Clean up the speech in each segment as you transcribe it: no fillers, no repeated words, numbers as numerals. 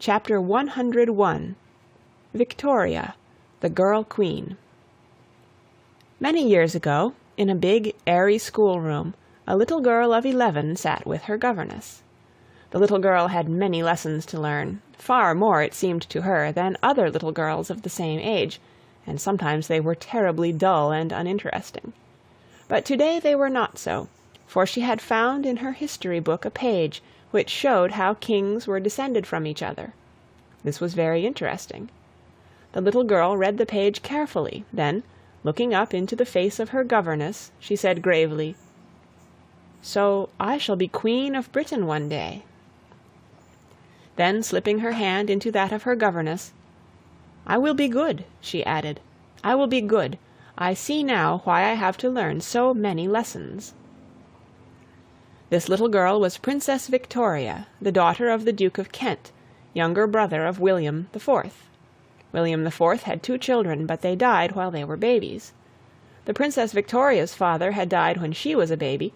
Chapter 101. Victoria, the Girl Queen. Many years ago, in a big, airy schoolroom, a little girl of 11 sat with her governess. The little girl had many lessons to learn, far more, it seemed to her, than other little girls of the same age, and sometimes they were terribly dull and uninteresting. But today they were not so, for she had found in her history book a page which showed how kings were descended from each other. This was very interesting. The little girl read the page carefully, then, looking up into the face of her governess, she said gravely, "So I shall be Queen of Britain one day." Then, slipping her hand into that of her governess, "I will be good," she added. "I will be good. I see now why I have to learn so many lessons." This little girl was Princess Victoria, the daughter of the Duke of Kent, younger brother of William IV. William IV had 2 children, but they died while they were babies. The Princess Victoria's father had died when she was a baby,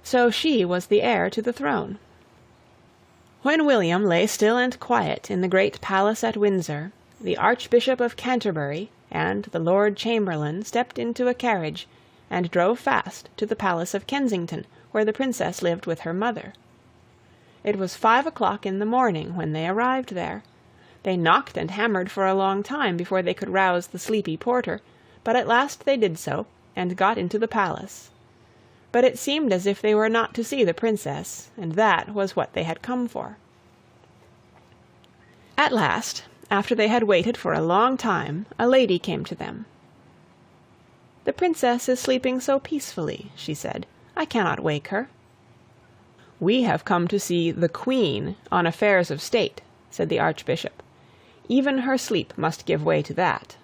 so she was the heir to the throne. When William lay still and quiet in the great palace at Windsor, the Archbishop of Canterbury and the Lord Chamberlain stepped into a carriage and drove fast to the Palace of Kensington, where the princess lived with her mother. It was 5 o'clock in the morning when they arrived there. They knocked and hammered for a long time before they could rouse the sleepy porter, but at last they did so, and got into the palace. But it seemed as if they were not to see the princess, and that was what they had come for. At last, after they had waited for a long time, a lady came to them. "The princess is sleeping so peacefully," she said. "I cannot wake her." "We have come to see the Queen on affairs of state," said the Archbishop. "Even her sleep must give way to that."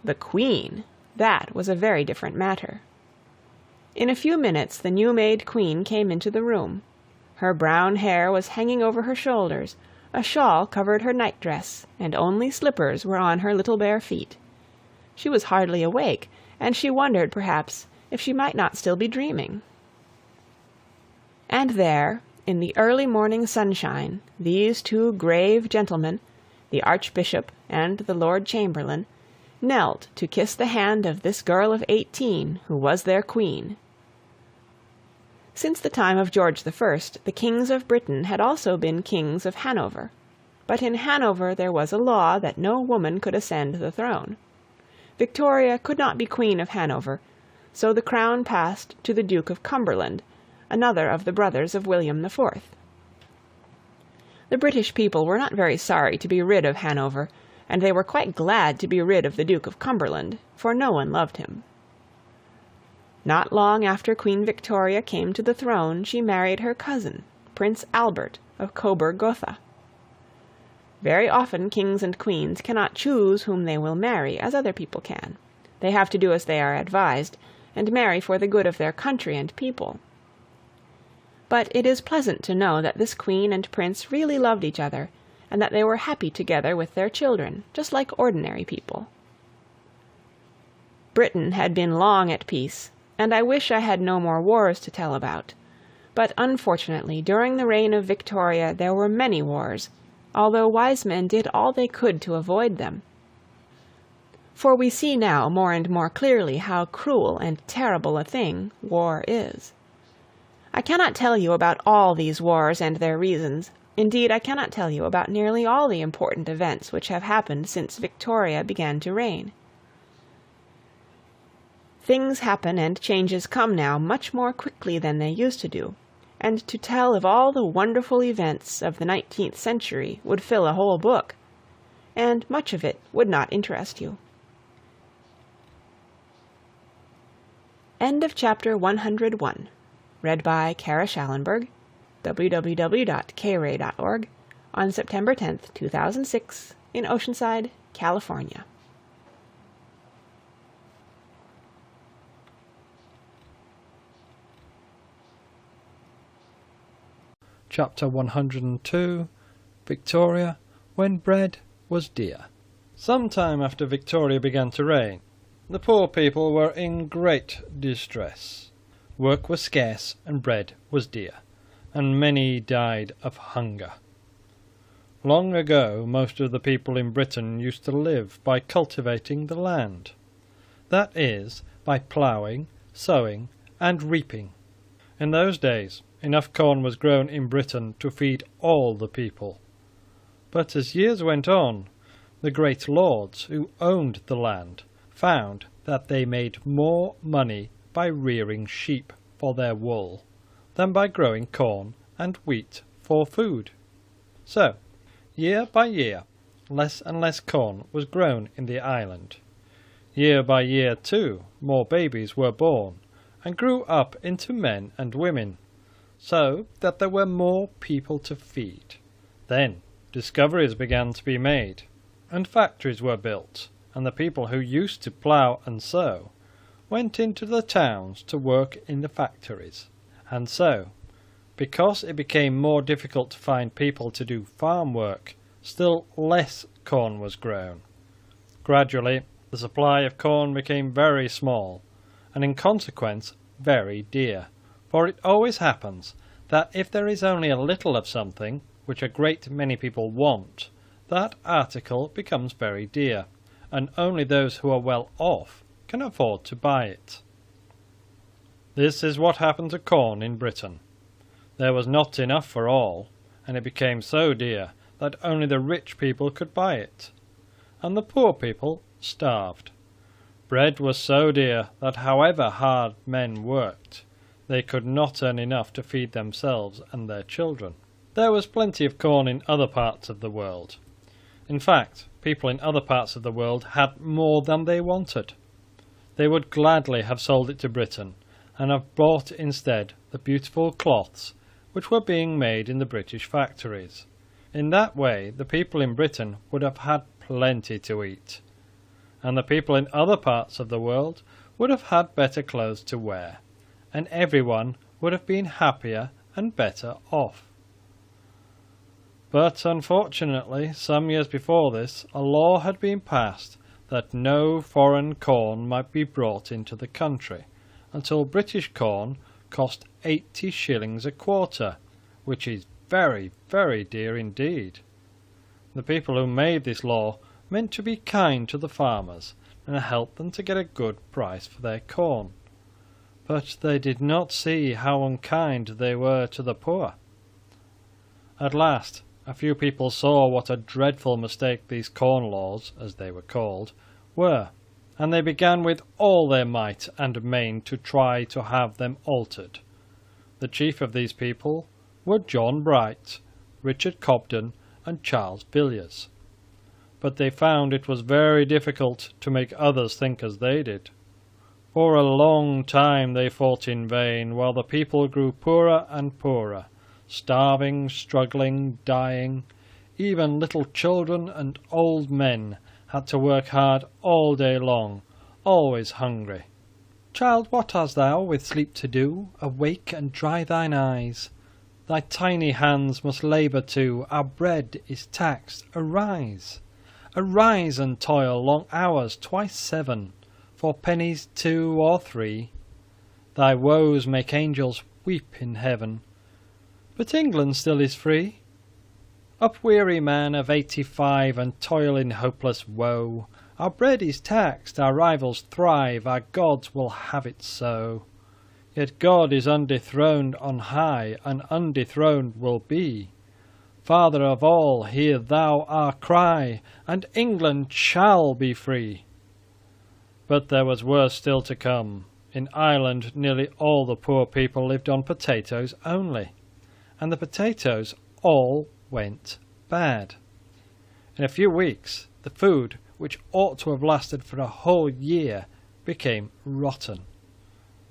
The Queen! That was a very different matter. In a few minutes the new-made Queen came into the room. Her brown hair was hanging over her shoulders, a shawl covered her nightdress, and only slippers were on her little bare feet. She was hardly awake, and she wondered, perhaps, if she might not still be dreaming. And there, in the early morning sunshine, these 2 grave gentlemen, the Archbishop and the Lord Chamberlain, knelt to kiss the hand of this girl of 18, who was their queen. Since the time of George I, the kings of Britain had also been kings of Hanover, but in Hanover there was a law that no woman could ascend the throne. Victoria could not be Queen of Hanover, so the crown passed to the Duke of Cumberland, another of the brothers of William IV. The British people were not very sorry to be rid of Hanover, and they were quite glad to be rid of the Duke of Cumberland, for no one loved him. Not long after Queen Victoria came to the throne, she married her cousin, Prince Albert of Coburg-Gotha. Very often kings and queens cannot choose whom they will marry, as other people can. They have to do as they are advised, and marry for the good of their country and people. But it is pleasant to know that this queen and prince really loved each other, and that they were happy together with their children, just like ordinary people. Britain had been long at peace, and I wish I had no more wars to tell about. But unfortunately, during the reign of Victoria there were many wars, although wise men did all they could to avoid them. For we see now more and more clearly how cruel and terrible a thing war is. I cannot tell you about all these wars and their reasons. Indeed, I cannot tell you about nearly all the important events which have happened since Victoria began to reign. Things happen and changes come now much more quickly than they used to do, and to tell of all the wonderful events of the 19th century would fill a whole book, and much of it would not interest you. End of chapter 101. Read by Kara Schallenberg, www.kray.org, on September 10th, 2006, in Oceanside, California. Chapter 102. Victoria, when bread was dear. Some time after Victoria began to reign, the poor people were in great distress. Work was scarce and bread was dear, and many died of hunger. Long ago, most of the people in Britain used to live by cultivating the land. That is, by ploughing, sowing, and reaping. In those days, enough corn was grown in Britain to feed all the people. But as years went on, the great lords who owned the land found that they made more money by rearing sheep for their wool than by growing corn and wheat for food. So, year by year, less and less corn was grown in the island. Year by year, too, more babies were born and grew up into men and women, so that there were more people to feed. Then discoveries began to be made, and factories were built, and the people who used to plough and sow went into the towns to work in the factories. And so, because it became more difficult to find people to do farm work, still less corn was grown. Gradually, the supply of corn became very small, and in consequence very dear, for it always happens that if there is only a little of something which a great many people want, that article becomes very dear, and only those who are well off can afford to buy it. This is what happened to corn in Britain. There was not enough for all, and it became so dear that only the rich people could buy it, and the poor people starved. Bread was so dear that however hard men worked, they could not earn enough to feed themselves and their children. There was plenty of corn in other parts of the world. In fact, people in other parts of the world had more than they wanted. They would gladly have sold it to Britain, and have bought instead the beautiful cloths which were being made in the British factories. In that way the people in Britain would have had plenty to eat, and the people in other parts of the world would have had better clothes to wear, and everyone would have been happier and better off. But unfortunately, some years before this, a law had been passed that no foreign corn might be brought into the country until British corn cost 80 shillings a quarter, which is very, very dear indeed. The people who made this law meant to be kind to the farmers and help them to get a good price for their corn. But they did not see how unkind they were to the poor. At last, a few people saw what a dreadful mistake these corn laws, as they were called, were, and they began with all their might and main to try to have them altered. The chief of these people were John Bright, Richard Cobden, and Charles Villiers. But they found it was very difficult to make others think as they did. For a long time they fought in vain, while the people grew poorer and poorer, starving, struggling, dying. Even little children and old men had to work hard all day long, always hungry. "Child, what hast thou with sleep to do? Awake and dry thine eyes. Thy tiny hands must labour too, our bread is taxed. Arise, arise and toil long hours, twice 7, for pennies 2 or 3. Thy woes make angels weep in heaven, but England still is free. Up, weary man of 85, and toil in hopeless woe. Our bread is taxed, our rivals thrive, our gods will have it so. Yet God is undethroned on high, and undethroned will be. Father of all, hear thou our cry, and England shall be free." But there was worse still to come. In Ireland nearly all the poor people lived on potatoes only, and the potatoes all went bad. In a few weeks the food, which ought to have lasted for a whole year, became rotten.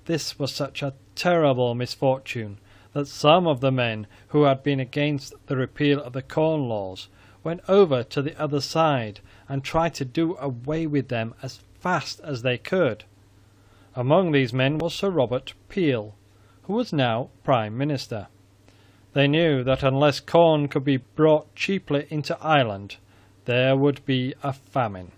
This was such a terrible misfortune that some of the men who had been against the repeal of the Corn Laws went over to the other side and tried to do away with them as fast as they could. Among these men was Sir Robert Peel, who was now Prime Minister. They knew that unless corn could be brought cheaply into Ireland, there would be a famine.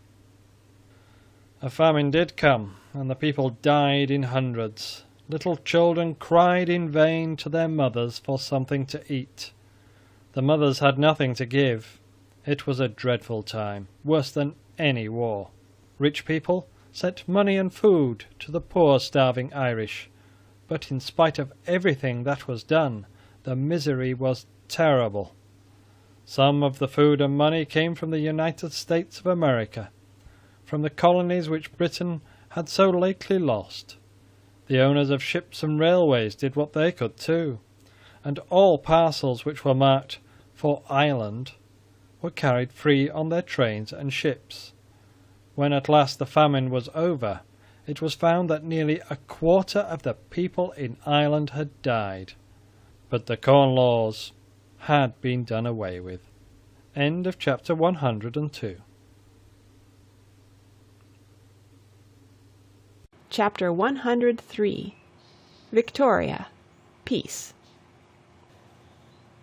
A famine did come, and the people died in hundreds. Little children cried in vain to their mothers for something to eat. The mothers had nothing to give, It was a dreadful time, worse than any war. Rich people sent money and food to the poor starving Irish, but in spite of everything that was done, the misery was terrible. Some of the food and money came from the United States of America, from the colonies which Britain had so lately lost. The owners of ships and railways did what they could too, and all parcels which were marked "for Ireland" were carried free on their trains and ships. When at last the famine was over, it was found that nearly a quarter of the people in Ireland had died. But the Corn Laws had been done away with. End of chapter 102. Chapter 103. Victoria. Peace.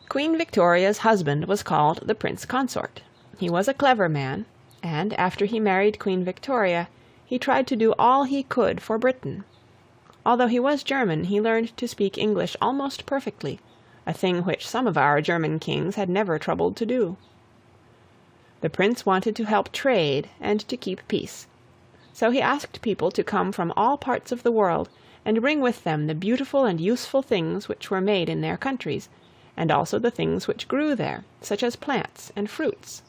Queen Victoria's husband was called the Prince Consort. He was a clever man, and after he married Queen Victoria, he tried to do all he could for Britain. Although he was German, he learned to speak English almost perfectly, a thing which some of our German kings had never troubled to do. The prince wanted to help trade and to keep peace. So he asked people to come from all parts of the world and bring with them the beautiful and useful things which were made in their countries, and also the things which grew there, such as plants and fruits.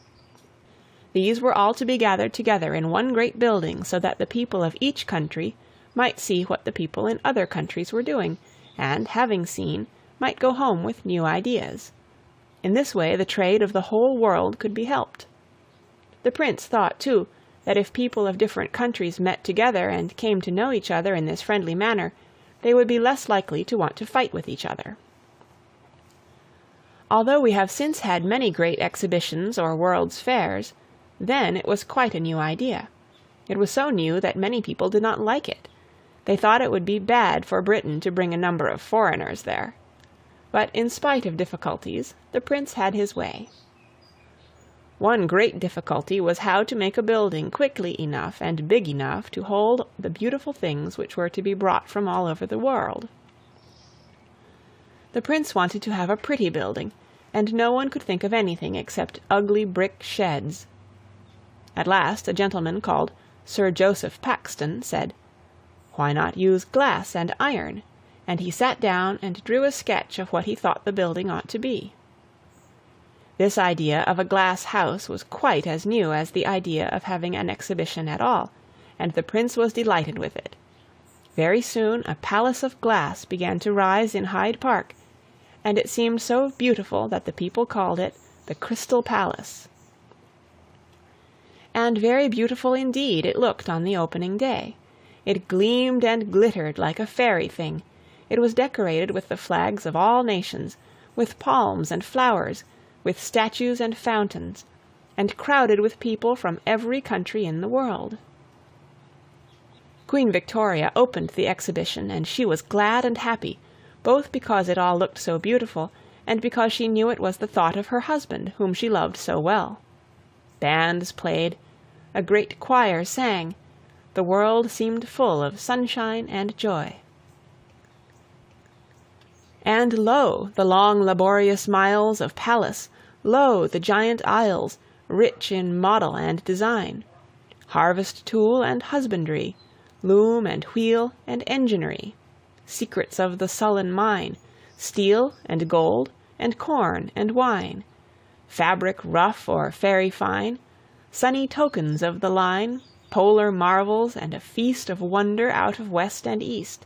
These were all to be gathered together in one great building, so that the people of each country might see what the people in other countries were doing, and, having seen, might go home with new ideas. In this way the trade of the whole world could be helped. The prince thought, too, that if people of different countries met together and came to know each other in this friendly manner, they would be less likely to want to fight with each other. Although we have since had many great exhibitions or world's fairs, then it was quite a new idea. It was so new that many people did not like it. They thought it would be bad for Britain to bring a number of foreigners there. But in spite of difficulties, the prince had his way. One great difficulty was how to make a building quickly enough and big enough to hold the beautiful things which were to be brought from all over the world. The prince wanted to have a pretty building, and no one could think of anything except ugly brick sheds. At last a gentleman called Sir Joseph Paxton said, "Why not use glass and iron?" And he sat down and drew a sketch of what he thought the building ought to be. This idea of a glass house was quite as new as the idea of having an exhibition at all, and the prince was delighted with it. Very soon a palace of glass began to rise in Hyde Park, and it seemed so beautiful that the people called it the Crystal Palace. And very beautiful indeed it looked on the opening day. It gleamed and glittered like a fairy thing. It was decorated with the flags of all nations, with palms and flowers, with statues and fountains, and crowded with people from every country in the world. Queen Victoria opened the exhibition, and she was glad and happy, both because it all looked so beautiful, and because she knew it was the thought of her husband, whom she loved so well. Bands played, a great choir sang, the world seemed full of sunshine and joy. And lo, the long laborious miles of palace, lo, the giant aisles, rich in model and design, harvest tool and husbandry, loom and wheel and enginery, secrets of the sullen mine, steel and gold and corn and wine, fabric rough or fairy fine, sunny tokens of the line, polar marvels and a feast of wonder out of west and east,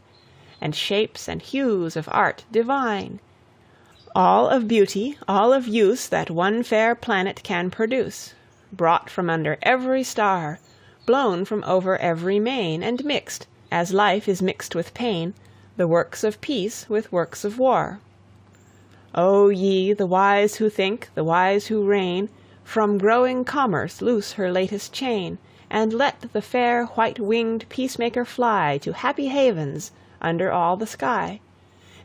and shapes and hues of art divine, all of beauty, all of use that one fair planet can produce, brought from under every star, blown from over every main, and mixed, as life is mixed with pain, the works of peace with works of war. O ye, the wise who think, the wise who reign, from growing commerce loose her latest chain, and let the fair white-winged peacemaker fly to happy havens under all the sky,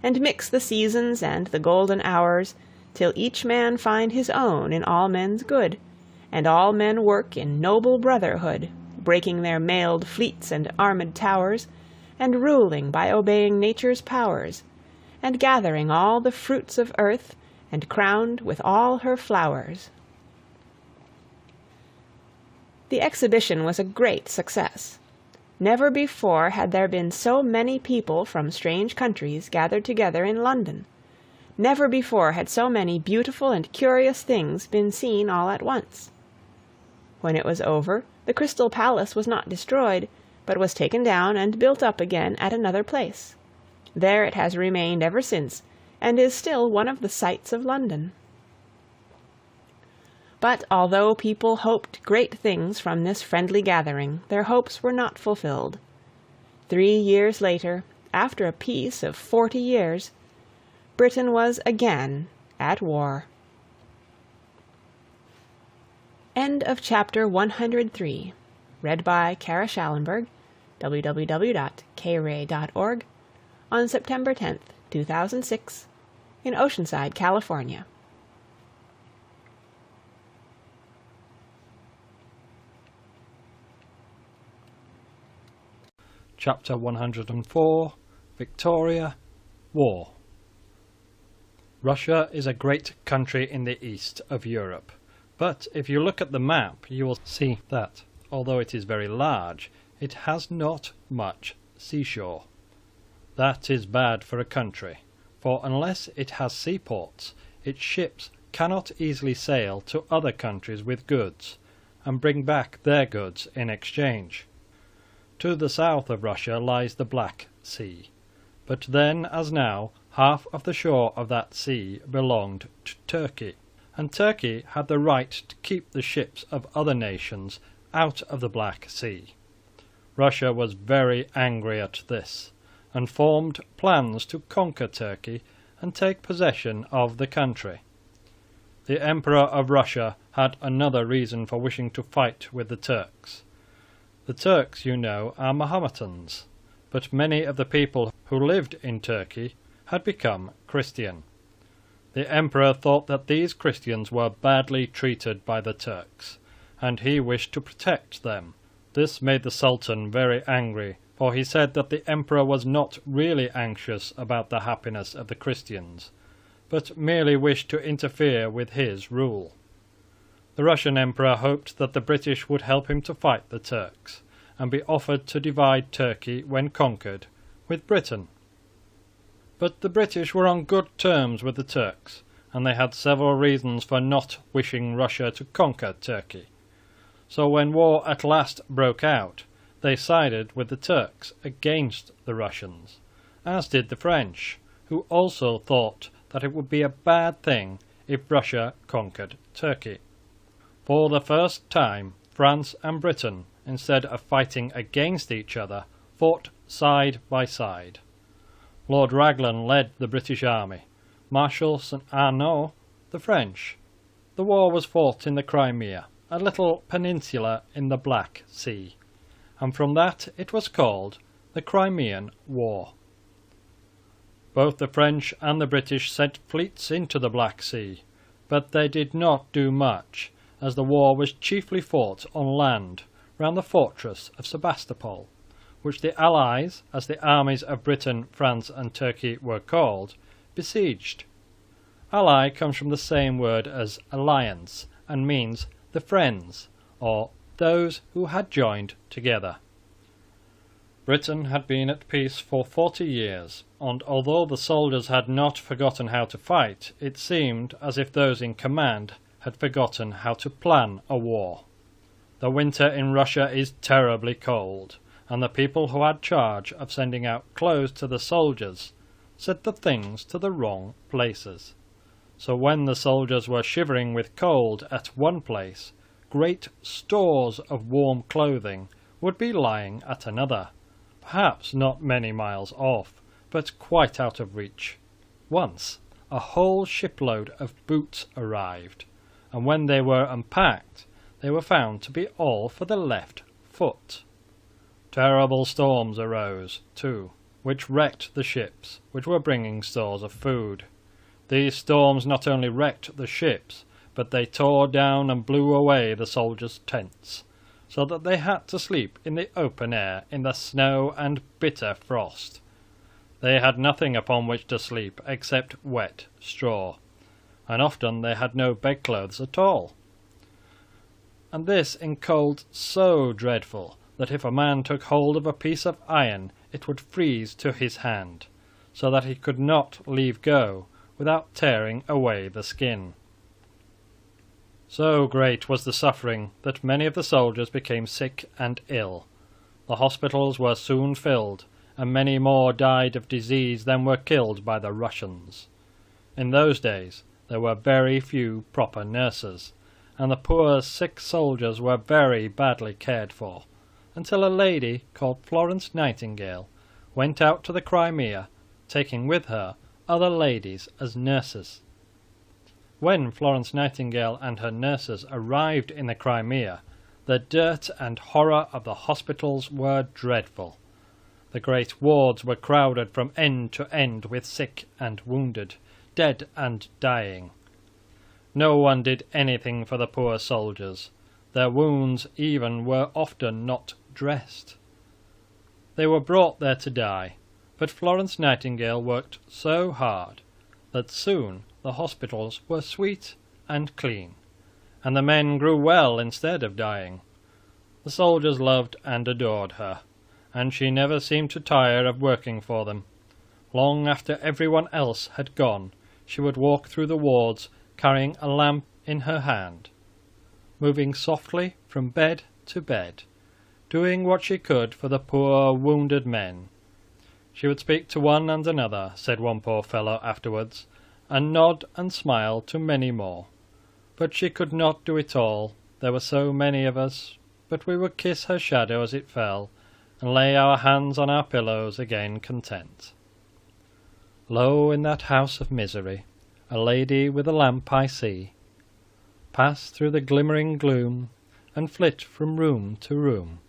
and mix the seasons and the golden hours, till each man find his own in all men's good, and all men work in noble brotherhood, breaking their mailed fleets and armed towers, and ruling by obeying nature's powers, and gathering all the fruits of earth, and crowned with all her flowers. The exhibition was a great success. Never before had there been so many people from strange countries gathered together in London. Never before had so many beautiful and curious things been seen all at once. When it was over, the Crystal Palace was not destroyed, but was taken down and built up again at another place. There it has remained ever since, and is still one of the sights of London. But although people hoped great things from this friendly gathering, their hopes were not fulfilled. 3 years later, after a peace of 40 years, Britain was again at war. End of chapter 103. Read by Kara Schallenberg, www.kray.org, on September 10th, 2006, in Oceanside, California. Chapter 104, Victoria, War. Russia is a great country in the east of Europe, but if you look at the map you will see that, although it is very large, it has not much seashore. That is bad for a country, for unless it has seaports, its ships cannot easily sail to other countries with goods, and bring back their goods in exchange. To the south of Russia lies the Black Sea, but then, as now, half of the shore of that sea belonged to Turkey, and Turkey had the right to keep the ships of other nations out of the Black Sea. Russia was very angry at this, and formed plans to conquer Turkey and take possession of the country. The Emperor of Russia had another reason for wishing to fight with the Turks. The Turks, you know, are Mahometans, but many of the people who lived in Turkey had become Christian. The Emperor thought that these Christians were badly treated by the Turks, and he wished to protect them. This made the Sultan very angry, for he said that the Emperor was not really anxious about the happiness of the Christians, but merely wished to interfere with his rule. The Russian Emperor hoped that the British would help him to fight the Turks, and be offered to divide Turkey, when conquered, with Britain. But the British were on good terms with the Turks, and they had several reasons for not wishing Russia to conquer Turkey. So when war at last broke out, they sided with the Turks against the Russians, as did the French, who also thought that it would be a bad thing if Russia conquered Turkey. For the first time, France and Britain, instead of fighting against each other, fought side by side. Lord Raglan led the British army, Marshal St. Arnaud the French. The war was fought in the Crimea, a little peninsula in the Black Sea, and from that it was called the Crimean War. Both the French and the British sent fleets into the Black Sea, but they did not do much, as the war was chiefly fought on land round the fortress of Sebastopol, which the Allies, as the armies of Britain, France and Turkey were called, besieged. Ally comes from the same word as alliance, and means the friends, or those who had joined together. Britain had been at peace for 40 years, and although the soldiers had not forgotten how to fight, it seemed as if those in command had forgotten how to plan a war. The winter in Russia is terribly cold, and the people who had charge of sending out clothes to the soldiers set the things to the wrong places. So when the soldiers were shivering with cold at one place, great stores of warm clothing would be lying at another, perhaps not many miles off, but quite out of reach. Once a whole shipload of boots arrived, and when they were unpacked, they were found to be all for the left foot. Terrible storms arose, too, which wrecked the ships which were bringing stores of food. These storms not only wrecked the ships, but they tore down and blew away the soldiers' tents, so that they had to sleep in the open air in the snow and bitter frost. They had nothing upon which to sleep except wet straw, and often they had no bedclothes at all. and this in cold so dreadful that if a man took hold of a piece of iron it would freeze to his hand, so that he could not leave go without tearing away the skin. So great was the suffering that many of the soldiers became sick and ill. The hospitals were soon filled, and many more died of disease than were killed by the Russians. In those days there were very few proper nurses, and the poor sick soldiers were very badly cared for, until a lady called Florence Nightingale went out to the Crimea, taking with her other ladies as nurses. When Florence Nightingale and her nurses arrived in the Crimea, the dirt and horror of the hospitals were dreadful. The great wards were crowded from end to end with sick and wounded, dead and dying. No one did anything for the poor soldiers. Their wounds even were often not dressed. They were brought there to die, but Florence Nightingale worked so hard that soon the hospitals were sweet and clean, and the men grew well instead of dying. The soldiers loved and adored her, and she never seemed to tire of working for them. Long after everyone else had gone, she would walk through the wards carrying a lamp in her hand, moving softly from bed to bed, doing what she could for the poor wounded men. She would speak to one and another, said one poor fellow afterwards, and nod and smile to many more. But she could not do it all, there were so many of us, but we would kiss her shadow as it fell, and lay our hands on our pillows again content. Lo, in that house of misery, a lady with a lamp I see, pass through the glimmering gloom, and flit from room to room.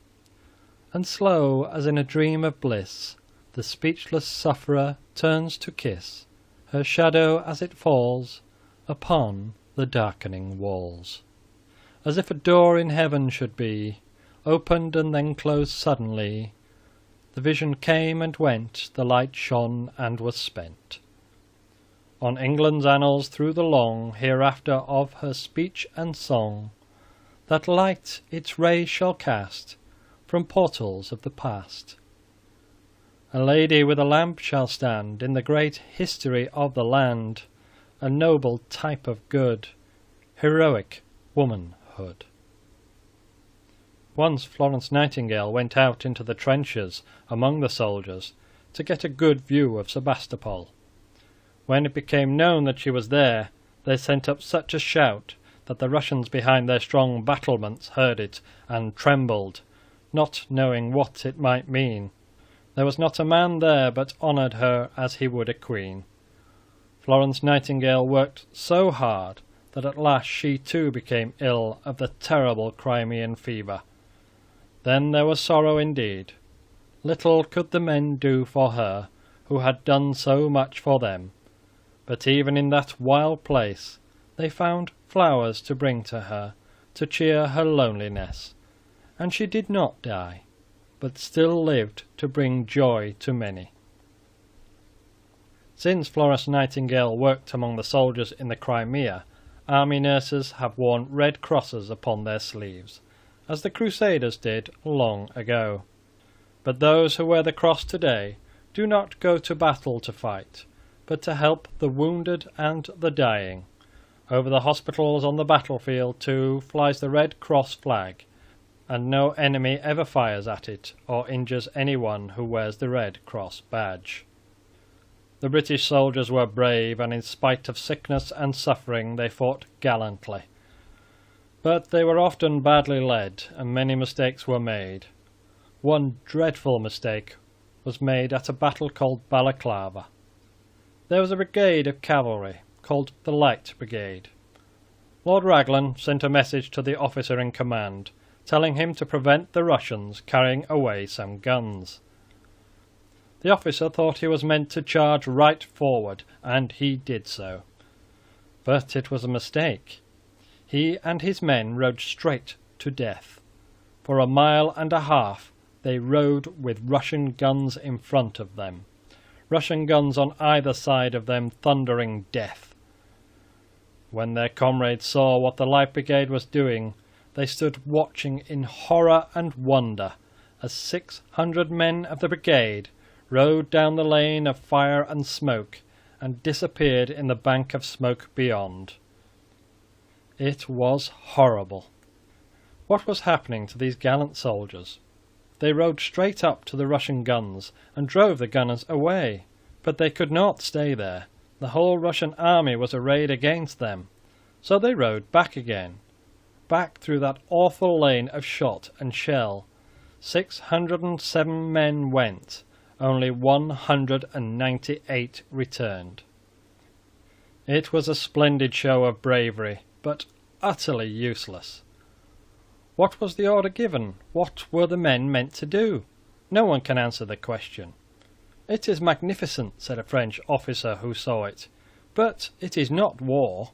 And slow as in a dream of bliss, the speechless sufferer turns to kiss her shadow as it falls upon the darkening walls. As if a door in heaven should be opened and then closed suddenly, the vision came and went, the light shone and was spent. On England's annals through the long hereafter of her speech and song, that light its rays shall cast from portals of the past. A lady with a lamp shall stand in the great history of the land, a noble type of good, heroic womanhood. Once Florence Nightingale went out into the trenches among the soldiers to get a good view of Sebastopol. When it became known that she was there, they sent up such a shout that the Russians behind their strong battlements heard it and trembled, not knowing what it might mean. There was not a man there but honoured her as he would a queen. Florence Nightingale worked so hard that at last she too became ill of the terrible Crimean fever. Then there was sorrow indeed. Little could the men do for her who had done so much for them, but even in that wild place they found flowers to bring to her to cheer her loneliness, and she did not die, but still lived to bring joy to many. Since Florence Nightingale worked among the soldiers in the Crimea, army nurses have worn red crosses upon their sleeves, as the Crusaders did long ago. But those who wear the cross today do not go to battle to fight, but to help the wounded and the dying. Over the hospitals on the battlefield, too, flies the Red Cross flag, and no enemy ever fires at it or injures anyone who wears the Red Cross badge. The British soldiers were brave, and in spite of sickness and suffering they fought gallantly. But they were often badly led, and many mistakes were made. One dreadful mistake was made at a battle called Balaclava. There was a brigade of cavalry called the Light Brigade. Lord Raglan sent a message to the officer in command, telling him to prevent the Russians carrying away some guns. The officer thought he was meant to charge right forward, and he did so. But it was a mistake. He and his men rode straight to death. For a mile and a half they rode with Russian guns in front of them, Russian guns on either side of them thundering death. When their comrades saw what the Light Brigade was doing, they stood watching in horror and wonder as 600 men of the brigade rode down the lane of fire and smoke and disappeared in the bank of smoke beyond. It was horrible. What was happening to these gallant soldiers? They rode straight up to the Russian guns and drove the gunners away, but they could not stay there. The whole Russian army was arrayed against them, so they rode back again, back through that awful lane of shot and shell. 607 men went, only 198 returned. It was a splendid show of bravery, but utterly useless. What was the order given? What were the men meant to do? No one can answer the question. "It is magnificent," said a French officer who saw it, "but it is not war."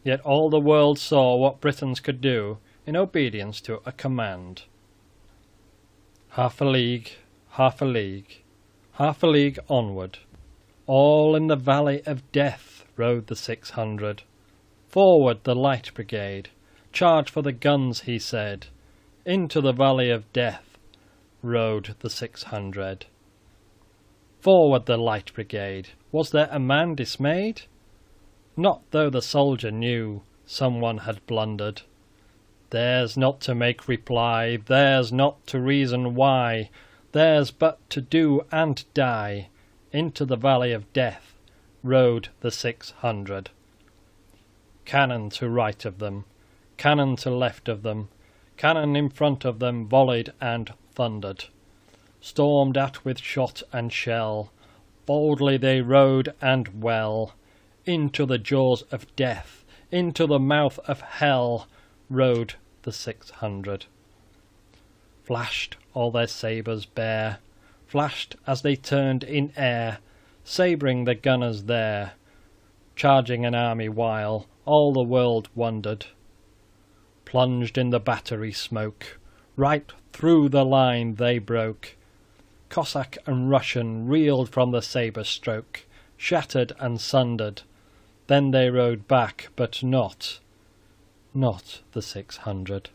Yet all the world saw what Britons could do in obedience to a command. Half a league, half a league, half a league onward. All in the valley of death rode the 600. Forward the light brigade, charge for the guns, he said. Into the valley of death rode the 600. Forward the light brigade, was there a man dismayed? Not though the soldier knew someone had blundered. Theirs not to make reply, theirs not to reason why, theirs but to do and die. Into the valley of death rode the 600. Cannon to right of them, cannon to left of them, cannon in front of them volleyed and thundered. Stormed at with shot and shell, boldly they rode and well. Into the jaws of death, into the mouth of hell, rode the 600. Flashed all their sabres bare, flashed as they turned in air, sabring the gunners there, charging an army while all the world wondered. Plunged in the battery smoke, right through the line they broke. Cossack and Russian reeled from the sabre stroke, shattered and sundered. Then they rode back, but not the 600.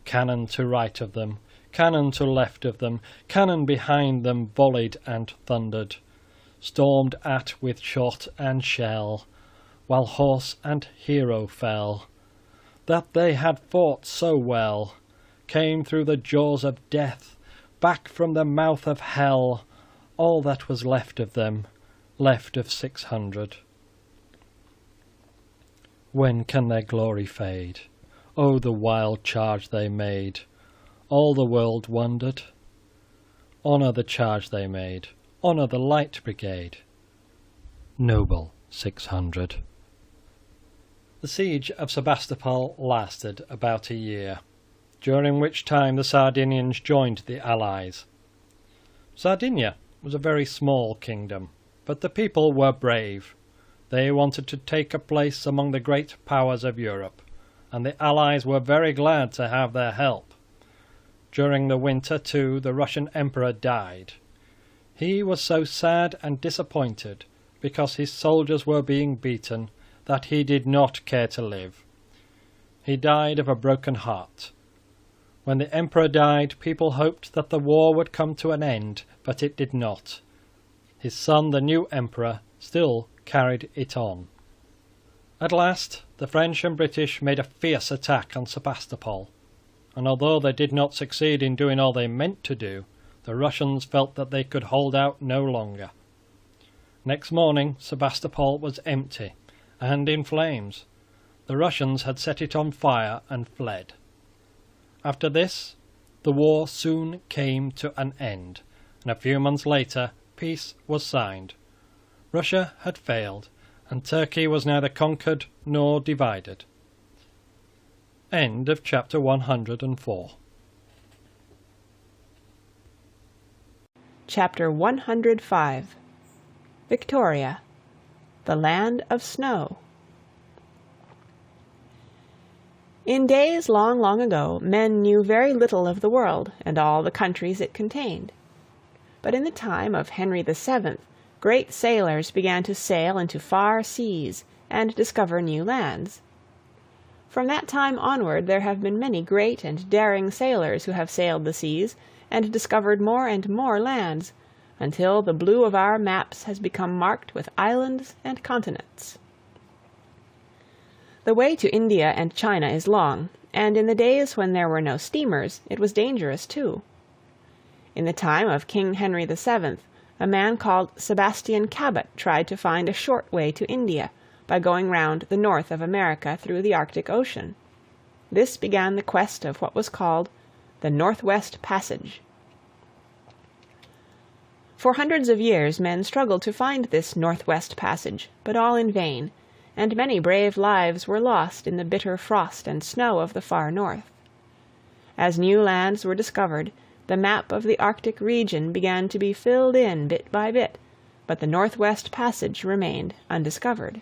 Cannon to right of them, cannon to left of them, cannon behind them volleyed and thundered, stormed at with shot and shell, while horse and hero fell. That they had fought so well, came through the jaws of death, back from the mouth of hell, all that was left of them, left of 600. When can their glory fade? Oh, the wild charge they made! All the world wondered. Honour the charge they made, honour the light brigade. Noble 600. The siege of Sebastopol lasted about a year, during which time the Sardinians joined the Allies. Sardinia was a very small kingdom, but the people were brave. They wanted to take a place among the great powers of Europe, and the Allies were very glad to have their help. During the winter, too, the Russian Emperor died. He was so sad and disappointed because his soldiers were being beaten that he did not care to live. He died of a broken heart. When the Emperor died, people hoped that the war would come to an end, but it did not. His son, the new Emperor, still carried it on. At last, the French and British made a fierce attack on Sebastopol, and although they did not succeed in doing all they meant to do, the Russians felt that they could hold out no longer. Next morning, Sebastopol was empty and in flames. The Russians had set it on fire and fled. After this, the war soon came to an end, and a few months later, peace was signed. Russia had failed, and Turkey was neither conquered nor divided. End of chapter 104. Chapter 105. Victoria, the Land of Snow. In days long, long ago, men knew very little of the world and all the countries it contained. But in the time of Henry VII, great sailors began to sail into far seas and discover new lands. From that time onward there have been many great and daring sailors who have sailed the seas and discovered more and more lands, until the blue of our maps has become marked with islands and continents. The way to India and China is long, and in the days when there were no steamers it was dangerous too. In the time of King Henry VII, a man called Sebastian Cabot tried to find a short way to India by going round the north of America through the Arctic Ocean. This began the quest of what was called the Northwest Passage. For hundreds of years men struggled to find this Northwest Passage, but all in vain, and many brave lives were lost in the bitter frost and snow of the far north. As new lands were discovered, the map of the Arctic region began to be filled in bit by bit, but the Northwest Passage remained undiscovered.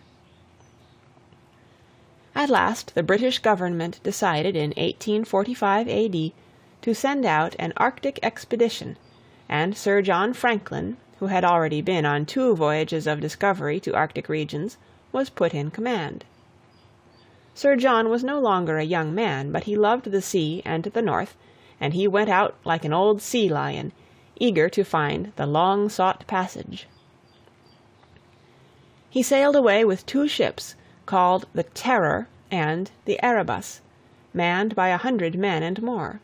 At last the British government decided in 1845 A.D. to send out an Arctic expedition, and Sir John Franklin, who had already been on 2 voyages of discovery to Arctic regions, was put in command. Sir John was no longer a young man, but he loved the sea and the north, and he went out like an old sea lion, eager to find the long-sought passage. He sailed away with 2 ships, called the Terror and the Erebus, manned by 100 men and more.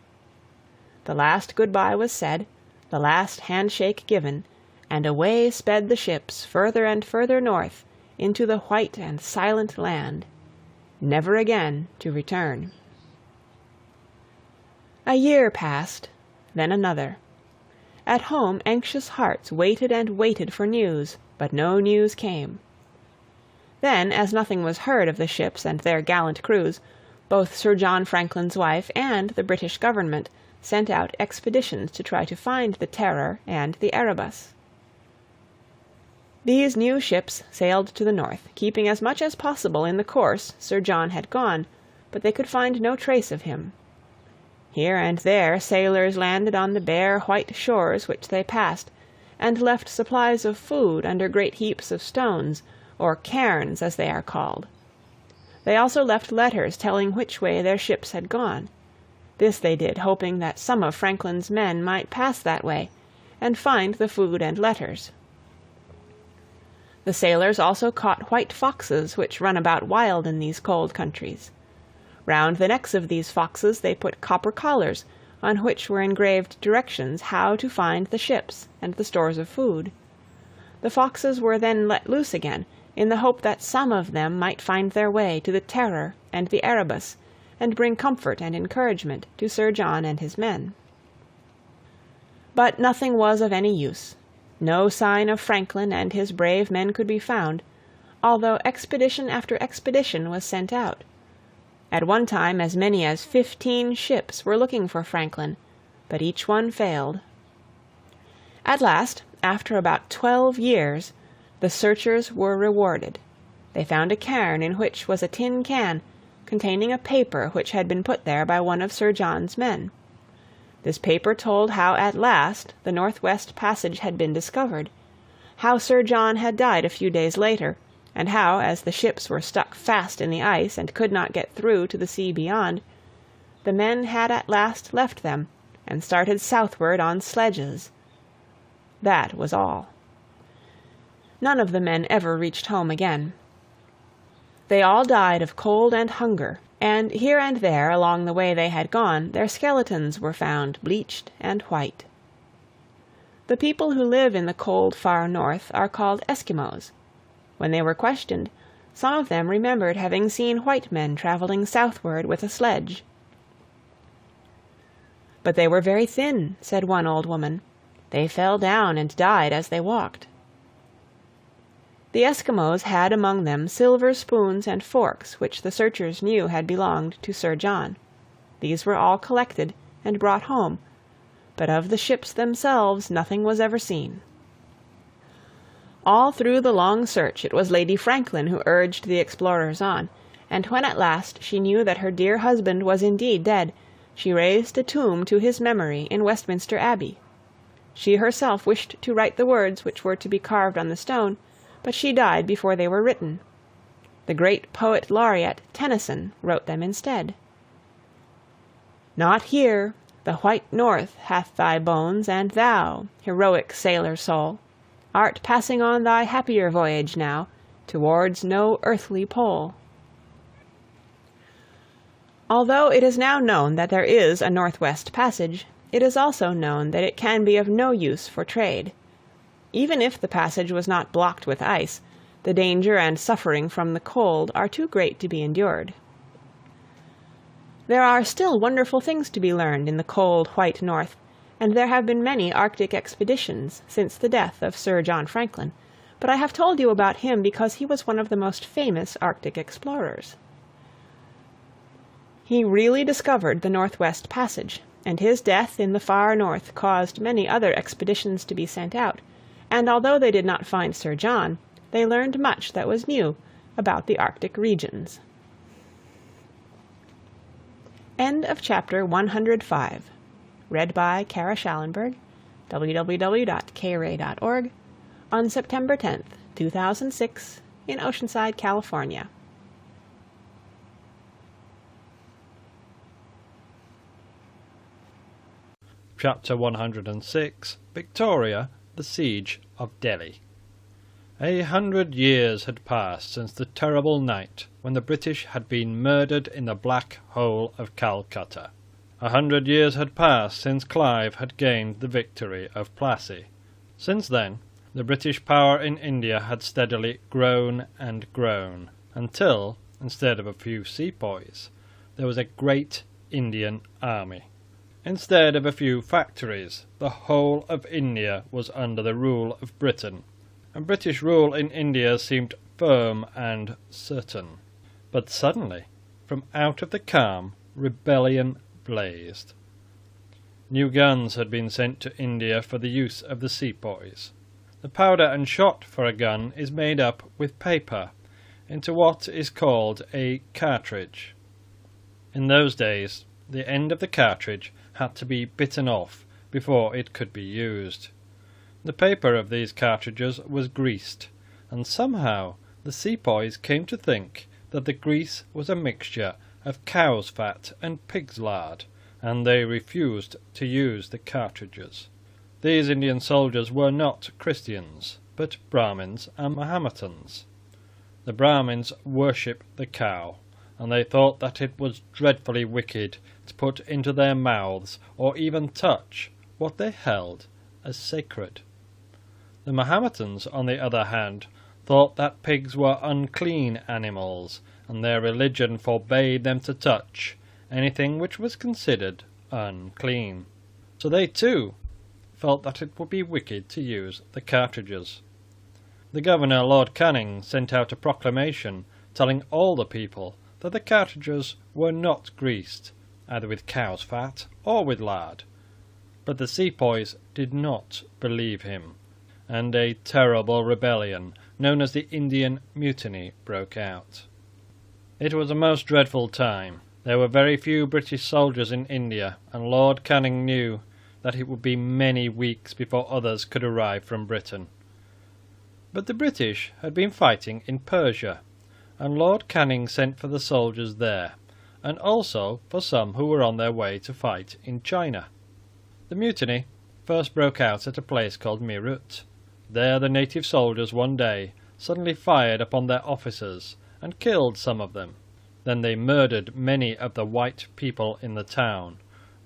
The last good-bye was said, the last handshake given, and away sped the ships further and further north into the white and silent land, never again to return. A year passed, then another. At home anxious hearts waited and waited for news, but no news came. Then, as nothing was heard of the ships and their gallant crews, both Sir John Franklin's wife and the British government sent out expeditions to try to find the Terror and the Erebus. These new ships sailed to the north, keeping as much as possible in the course Sir John had gone, but they could find no trace of him. Here and there sailors landed on the bare white shores which they passed, and left supplies of food under great heaps of stones, or cairns as they are called. They also left letters telling which way their ships had gone. This they did, hoping that some of Franklin's men might pass that way, and find the food and letters. The sailors also caught white foxes which run about wild in these cold countries. Round the necks of these foxes they put copper collars, on which were engraved directions how to find the ships and the stores of food. The foxes were then let loose again, in the hope that some of them might find their way to the Terror and the Erebus, and bring comfort and encouragement to Sir John and his men. But nothing was of any use. No sign of Franklin and his brave men could be found, although expedition after expedition was sent out. At one time as many as 15 ships were looking for Franklin, but each one failed. At last, after about 12 years, the searchers were rewarded. They found a cairn in which was a tin can containing a paper which had been put there by one of Sir John's men. This paper told how at last the Northwest Passage had been discovered, how Sir John had died a few days later, and how, as the ships were stuck fast in the ice and could not get through to the sea beyond, the men had at last left them and started southward on sledges. That was all. None of the men ever reached home again. They all died of cold and hunger, and here and there along the way they had gone their skeletons were found bleached and white. The people who live in the cold far north are called Eskimos. When they were questioned, some of them remembered having seen white men traveling southward with a sledge. "But they were very thin," said one old woman. "They fell down and died as they walked." The Eskimos had among them silver spoons and forks which the searchers knew had belonged to Sir John. These were all collected and brought home, but of the ships themselves nothing was ever seen. All through the long search it was Lady Franklin who urged the explorers on, and when at last she knew that her dear husband was indeed dead, she raised a tomb to his memory in Westminster Abbey. She herself wished to write the words which were to be carved on the stone, but she died before they were written. The great poet laureate Tennyson wrote them instead. Not here, the white north hath thy bones, and thou, heroic sailor soul, art passing on thy happier voyage now, towards no earthly pole. Although it is now known that there is a Northwest Passage, it is also known that it can be of no use for trade. Even if the passage was not blocked with ice, the danger and suffering from the cold are too great to be endured. There are still wonderful things to be learned in the cold white north, and there have been many Arctic expeditions since the death of Sir John Franklin, but I have told you about him because he was one of the most famous Arctic explorers. He really discovered the Northwest Passage, and his death in the far north caused many other expeditions to be sent out, and although they did not find Sir John, they learned much that was new about the Arctic regions. End of chapter 105. Read by Kara Schallenberg, www.kray.org, on September 10th, 2006, in Oceanside, California. Chapter 106. Victoria, the Siege of Delhi. 100 years had passed since the terrible night when the British had been murdered in the Black Hole of Calcutta. 100 years had passed since Clive had gained the victory of Plassey. Since then, the British power in India had steadily grown and grown, until, instead of a few sepoys, there was a great Indian army. Instead of a few factories, the whole of India was under the rule of Britain, and British rule in India seemed firm and certain. But suddenly, from out of the calm, rebellion blazed. New guns had been sent to India for the use of the sepoys. The powder and shot for a gun is made up with paper into what is called a cartridge. In those days, the end of the cartridge had to be bitten off before it could be used. The paper of these cartridges was greased, and somehow the sepoys came to think that the grease was a mixture of cow's fat and pig's lard, and they refused to use the cartridges. These Indian soldiers were not Christians, but Brahmins and Mahometans. The Brahmins worship the cow, and they thought that it was dreadfully wicked to put into their mouths or even touch what they held as sacred. The Mahometans, on the other hand, thought that pigs were unclean animals, and their religion forbade them to touch anything which was considered unclean. So they too felt that it would be wicked to use the cartridges. The governor, Lord Canning, sent out a proclamation telling all the people that the cartridges were not greased, either with cow's fat or with lard. But the sepoys did not believe him, and a terrible rebellion, known as the Indian Mutiny, broke out. It was a most dreadful time. There were very few British soldiers in India, and Lord Canning knew that it would be many weeks before others could arrive from Britain. But the British had been fighting in Persia, and Lord Canning sent for the soldiers there, and also for some who were on their way to fight in China. The mutiny first broke out at a place called Meerut. There the native soldiers one day suddenly fired upon their officers and killed some of them. Then they murdered many of the white people in the town,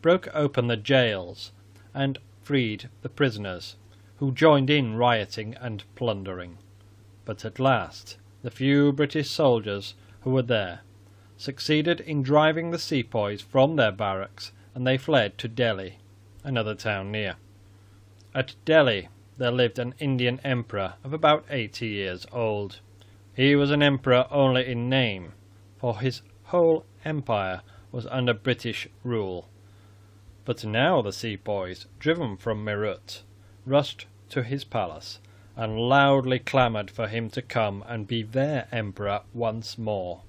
broke open the jails, and freed the prisoners, who joined in rioting and plundering. But at last the few British soldiers who were there succeeded in driving the sepoys from their barracks, and they fled to Delhi, another town near. At Delhi there lived an Indian emperor of about 80 years old. He was an emperor only in name, for his whole empire was under British rule. But now the sepoys, driven from Meerut, rushed to his palace and loudly clamoured for him to come and be their emperor once more.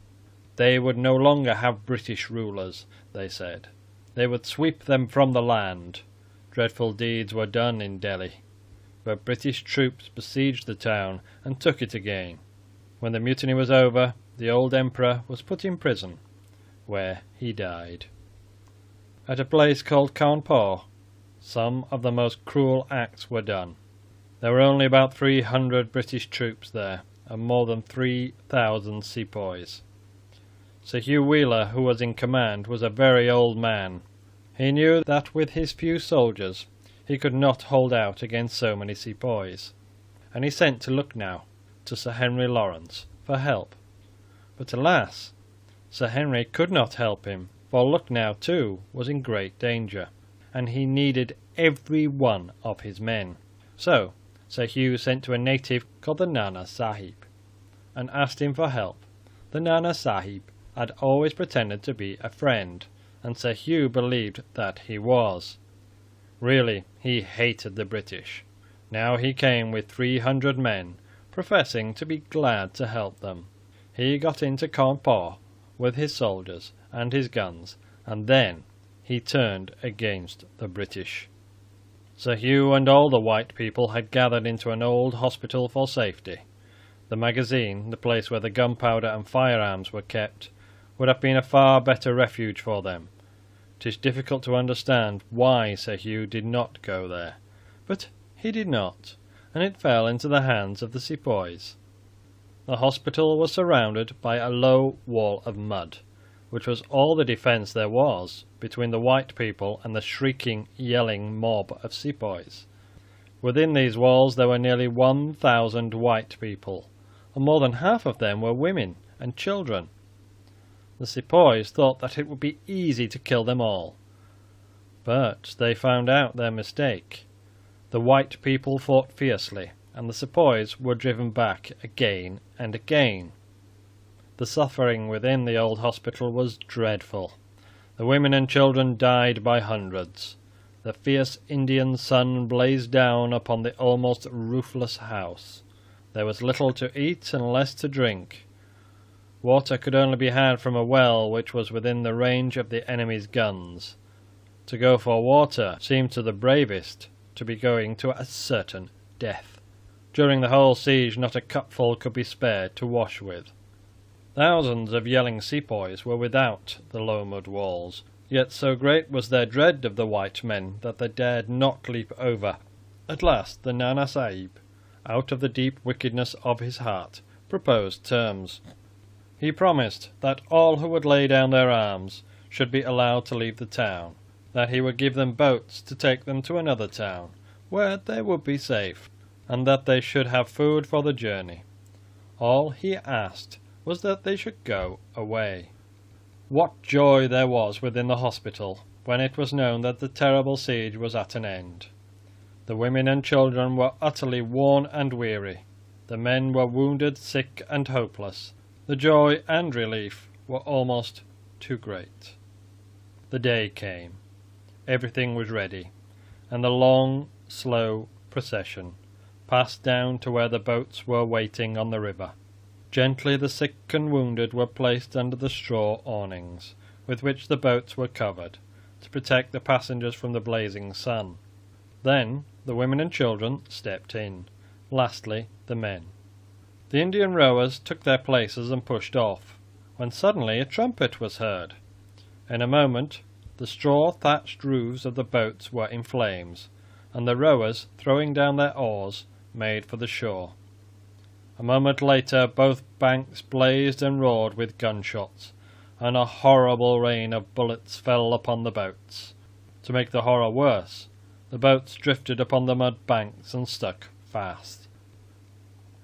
They would no longer have British rulers, they said. They would sweep them from the land. Dreadful deeds were done in Delhi, but British troops besieged the town and took it again. When the mutiny was over, the old emperor was put in prison, where he died. At a place called Cawnpore, some of the most cruel acts were done. There were only about 300 British troops there, and more than 3,000 sepoys. Sir Hugh Wheeler, who was in command, was a very old man. He knew that with his few soldiers he could not hold out against so many sepoys, and he sent to Lucknow to Sir Henry Lawrence for help. But alas, Sir Henry could not help him, for Lucknow too was in great danger, and he needed every one of his men. So Sir Hugh sent to a native called the Nana Sahib, and asked him for help. The Nana Sahib had always pretended to be a friend, and Sir Hugh believed that he was. Really, he hated the British. Now he came with 300 men, professing to be glad to help them. He got into Cawnpore with his soldiers and his guns, and then he turned against the British. Sir Hugh and all the white people had gathered into an old hospital for safety. The magazine, the place where the gunpowder and firearms were kept, would have been a far better refuge for them. It is difficult to understand why Sir Hugh did not go there, but he did not, and it fell into the hands of the sepoys. The hospital was surrounded by a low wall of mud, which was all the defence there was between the white people and the shrieking, yelling mob of sepoys. Within these walls there were nearly 1,000 white people, and more than half of them were women and children. The sepoys thought that it would be easy to kill them all, but they found out their mistake. The white people fought fiercely, and the sepoys were driven back again and again. The suffering within the old hospital was dreadful. The women and children died by hundreds. The fierce Indian sun blazed down upon the almost roofless house. There was little to eat and less to drink. Water could only be had from a well which was within the range of the enemy's guns. To go for water seemed to the bravest to be going to a certain death. During the whole siege not a cupful could be spared to wash with. Thousands of yelling sepoys were without the low mud walls, yet so great was their dread of the white men that they dared not leap over. At last the Nana Sahib, out of the deep wickedness of his heart, proposed terms. He promised that all who would lay down their arms should be allowed to leave the town, that he would give them boats to take them to another town, where they would be safe, and that they should have food for the journey. All he asked was that they should go away. What joy there was within the hospital when it was known that the terrible siege was at an end. The women and children were utterly worn and weary. The men were wounded, sick, and hopeless. The joy and relief were almost too great. The day came. Everything was ready, and the long, slow procession passed down to where the boats were waiting on the river. Gently the sick and wounded were placed under the straw awnings, with which the boats were covered, to protect the passengers from the blazing sun. Then the women and children stepped in. Lastly, the men. The Indian rowers took their places and pushed off, when suddenly a trumpet was heard. In a moment the straw-thatched roofs of the boats were in flames, and the rowers, throwing down their oars, made for the shore. A moment later both banks blazed and roared with gunshots, and a horrible rain of bullets fell upon the boats. To make the horror worse, the boats drifted upon the mud banks and stuck fast.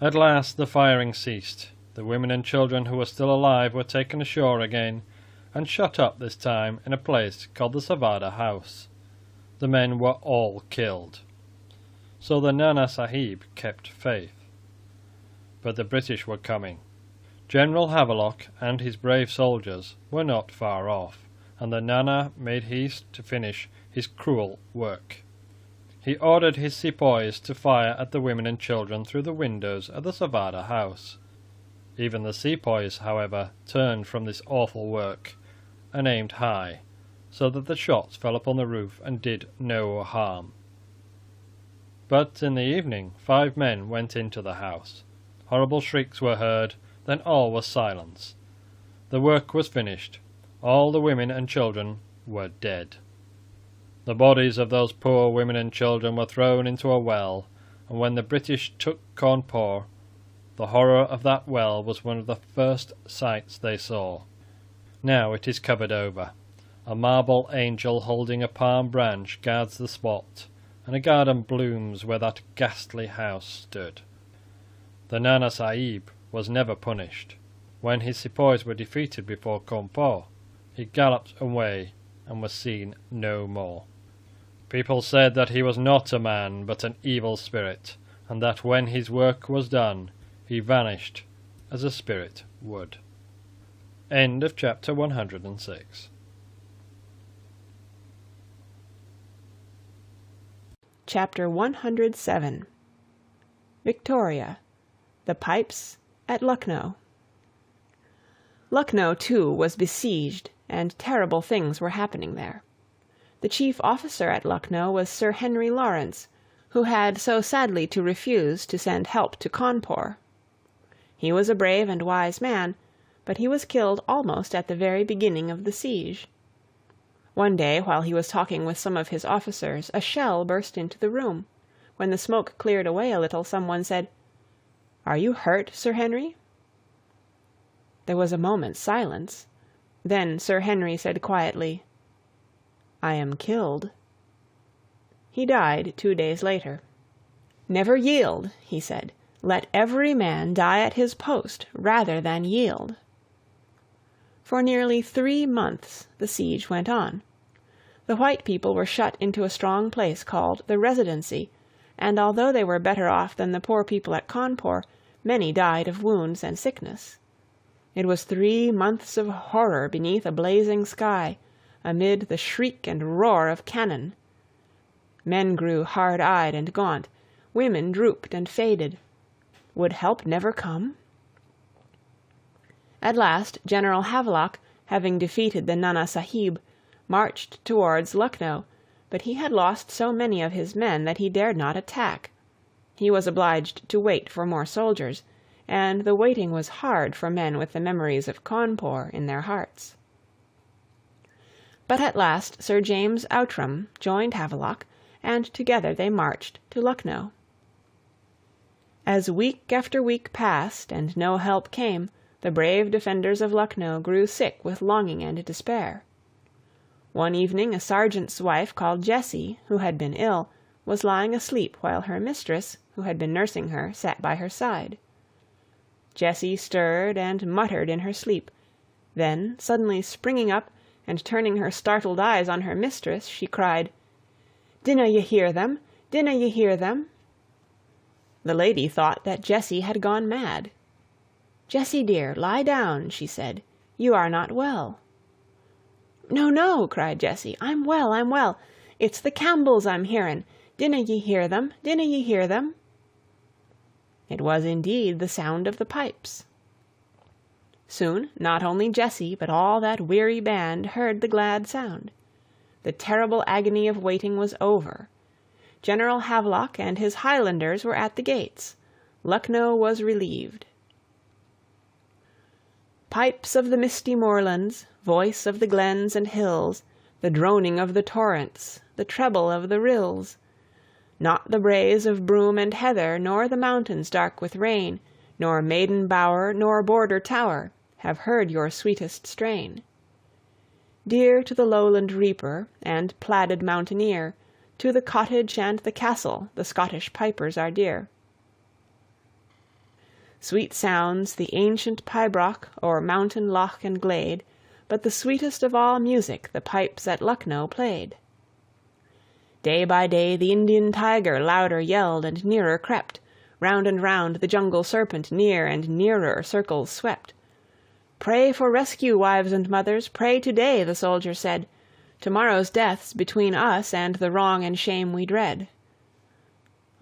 At last the firing ceased. The women and children who were still alive were taken ashore again, and shut up this time in a place called the Savada House. The men were all killed. So the Nana Sahib kept faith. But the British were coming. General Havelock and his brave soldiers were not far off, and the Nana made haste to finish his cruel work. He ordered his sepoys to fire at the women and children through the windows of the Savada House. Even the sepoys, however, turned from this awful work and aimed high, so that the shots fell upon the roof and did no harm. But in the evening 5 men went into the house. Horrible shrieks were heard, Then all was silence. The work was finished. All the women and children were dead. The bodies of those poor women and children were thrown into a well, and when the British took Cawnpore, the horror of that well was one of the first sights they saw. Now it is covered over. A marble angel holding a palm branch guards the spot, and a garden blooms where that ghastly house stood. The Nana Sahib was never punished. When his sepoys were defeated before Cawnpore, he galloped away and was seen no more. People said that he was not a man but an evil spirit, and that when his work was done, he vanished as a spirit would. End of chapter 106. Chapter 107. Victoria, the Pipes at Lucknow. Lucknow, too, was besieged, and terrible things were happening there. The chief officer at Lucknow was Sir Henry Lawrence, who had so sadly to refuse to send help to Cawnpore. He was a brave and wise man, but he was killed almost at the very beginning of the siege. One day, while he was talking with some of his officers, a shell burst into the room. When the smoke cleared away a little, someone said, "Are you hurt, Sir Henry?" There was a moment's silence. Then Sir Henry said quietly, "I am killed." He died 2 days later. "Never yield," he said. "Let every man die at his post rather than yield." For nearly 3 months the siege went on. The white people were shut into a strong place called the Residency, and although they were better off than the poor people at Cawnpore, many died of wounds and sickness. It was 3 months of horror beneath a blazing sky, amid the shriek and roar of cannon. Men grew hard-eyed and gaunt, women drooped and faded. Would help never come? At last General Havelock, having defeated the Nana Sahib, marched towards Lucknow, but he had lost so many of his men that he dared not attack. He was obliged to wait for more soldiers, and the waiting was hard for men with the memories of Cawnpore in their hearts. But at last Sir James Outram joined Havelock, and together they marched to Lucknow. As week after week passed and no help came, the brave defenders of Lucknow grew sick with longing and despair. One evening a sergeant's wife called Jessie, who had been ill, was lying asleep while her mistress, who had been nursing her, sat by her side. Jessie stirred and muttered in her sleep. Then, suddenly springing up and turning her startled eyes on her mistress, she cried, "Dinna ye hear them? Dinna ye hear them?" The lady thought that Jessie had gone mad. "Jessie, dear, lie down," she said. "You are not well." "No, no," cried Jessie. "I'm well, I'm well. It's the Campbells I'm hearin'. Dinna ye hear them? Dinna ye hear them?" It was indeed the sound of the pipes. Soon not only Jessie, but all that weary band heard the glad sound. The terrible agony of waiting was over. General Havelock and his Highlanders were at the gates. Lucknow was relieved. Pipes of the misty moorlands, voice of the glens and hills, the droning of the torrents, the treble of the rills. Not the braes of broom and heather, nor the mountains dark with rain, nor maiden bower, nor border tower, have heard your sweetest strain. Dear to the lowland reaper and plaided mountaineer, to the cottage and the castle the Scottish pipers are dear. Sweet sounds the ancient pibroch o'er mountain, loch, and glade, but the sweetest of all music the pipes at Lucknow played. Day by day the Indian tiger louder yelled and nearer crept, round and round the jungle serpent near and nearer circles swept. "Pray for rescue, wives and mothers, pray today," the soldier said. "Tomorrow's death's between us and the wrong and shame we dread."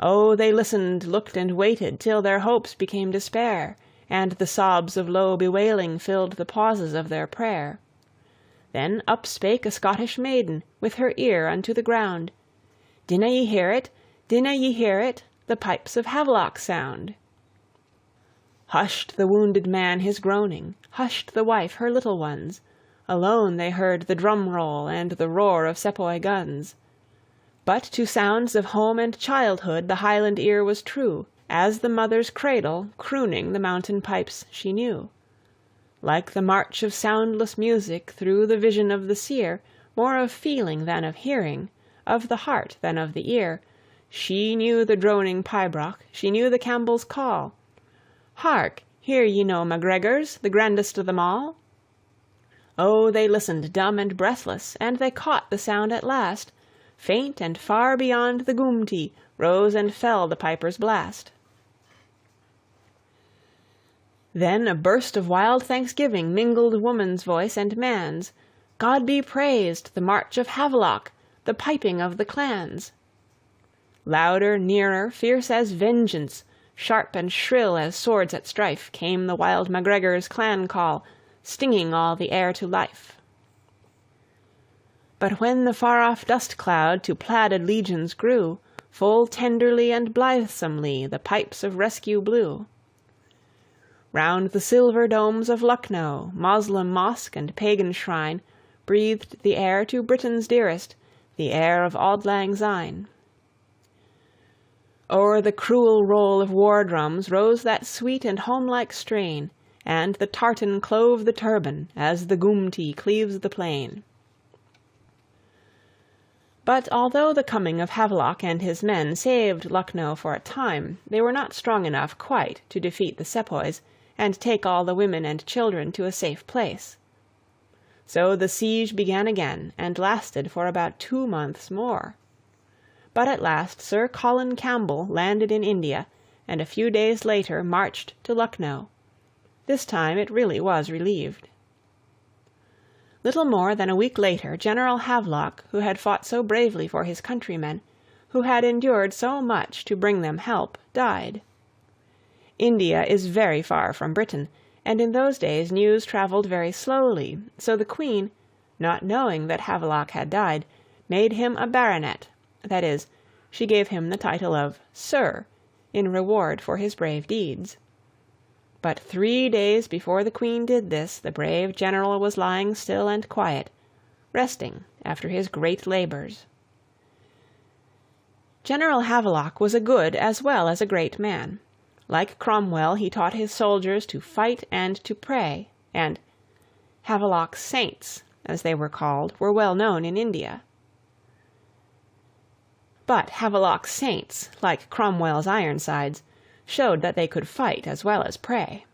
Oh, they listened, looked, and waited, till their hopes became despair, and the sobs of low bewailing filled the pauses of their prayer. Then up spake a Scottish maiden, with her ear unto the ground. "Dinna ye hear it? Dinna ye hear it? The pipes of Havelock sound." Hushed the wounded man his groaning, hushed the wife her little ones. Alone they heard the drum roll and the roar of Sepoy guns. But to sounds of home and childhood the Highland ear was true, as the mother's cradle, crooning the mountain pipes she knew. Like the march of soundless music through the vision of the seer, more of feeling than of hearing, of the heart than of the ear, she knew the droning pibroch, she knew the Campbell's call. Hark! Hear ye no MacGregors, the grandest of them all? Oh, they listened dumb and breathless, and they caught the sound at last. Faint and far beyond the Goomtee rose and fell the piper's blast. Then a burst of wild thanksgiving mingled woman's voice and man's. God be praised, the march of Havelock, the piping of the clans. Louder, nearer, fierce as vengeance, sharp and shrill as swords at strife, came the wild MacGregor's clan call, stinging all the air to life. But when the far-off dust cloud to plaided legions grew, full tenderly and blithesomely the pipes of rescue blew. Round the silver domes of Lucknow, Moslem mosque and pagan shrine, breathed the air to Britain's dearest, the air of Auld Lang Syne. O'er the cruel roll of war drums rose that sweet and homelike strain, and the tartan clove the turban as the Goomtee cleaves the plain. But although the coming of Havelock and his men saved Lucknow for a time, they were not strong enough quite to defeat the Sepoys and take all the women and children to a safe place. So the siege began again, and lasted for about 2 months more. But at last Sir Colin Campbell landed in India, and a few days later marched to Lucknow. This time it really was relieved. Little more than a week later, General Havelock, who had fought so bravely for his countrymen, who had endured so much to bring them help, died. India is very far from Britain, and in those days news travelled very slowly, so the Queen, not knowing that Havelock had died, made him a baronet, that is, she gave him the title of Sir, in reward for his brave deeds. But 3 days before the Queen did this, the brave general was lying still and quiet, resting after his great labours. General Havelock was a good as well as a great man. Like Cromwell, he taught his soldiers to fight and to pray, and Havelock's saints, as they were called, were well known in India. But Havelock's saints, like Cromwell's Ironsides, showed that they could fight as well as pray.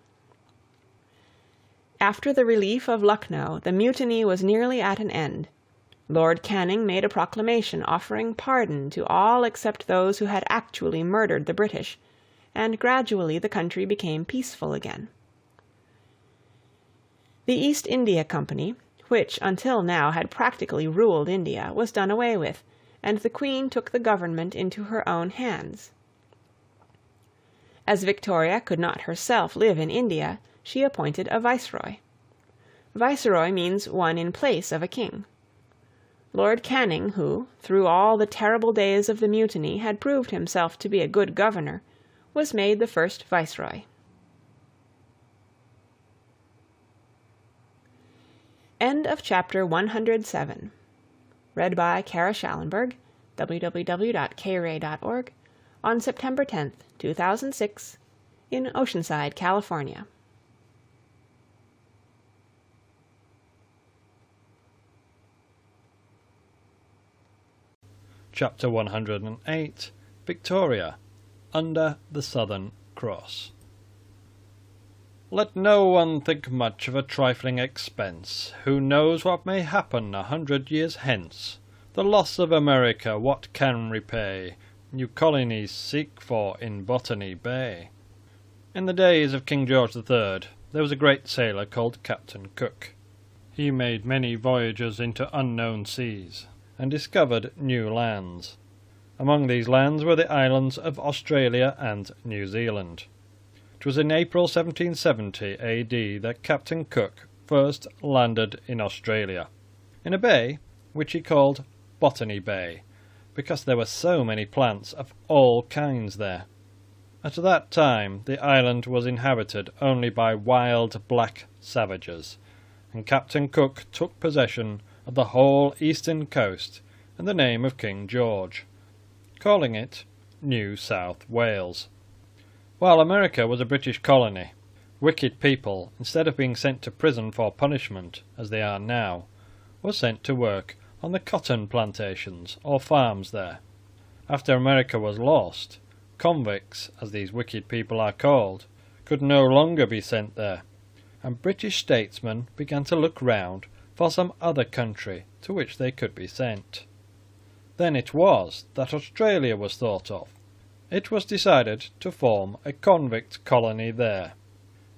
After the relief of Lucknow, the mutiny was nearly at an end. Lord Canning made a proclamation offering pardon to all except those who had actually murdered the British, and gradually the country became peaceful again. The East India Company, which until now had practically ruled India, was done away with, and the Queen took the government into her own hands. As Victoria could not herself live in India, she appointed a viceroy. Viceroy means one in place of a king. Lord Canning, who, through all the terrible days of the mutiny, had proved himself to be a good governor, was made the first viceroy. End of chapter 107. Read by Kara Schallenberg, www.kray.org, on September 10th, 2006, in Oceanside, California. Chapter 108, Victoria, Under the Southern Cross. Let no one think much of a trifling expense, who knows what may happen 100 years hence. The loss of America what can repay? New colonies seek for in Botany Bay. In the days of King George III, there was a great sailor called Captain Cook. He made many voyages into unknown seas, and discovered new lands. Among these lands were the islands of Australia and New Zealand. It was in April 1770 AD that Captain Cook first landed in Australia, in a bay which he called Botany Bay, because there were so many plants of all kinds there. At that time the island was inhabited only by wild black savages, and Captain Cook took possession of the whole eastern coast in the name of King George, calling it New South Wales. While America was a British colony, wicked people, instead of being sent to prison for punishment, as they are now, were sent to work on the cotton plantations or farms there. After America was lost, convicts, as these wicked people are called, could no longer be sent there, and British statesmen began to look round for some other country to which they could be sent. Then it was that Australia was thought of. It was decided to form a convict colony there.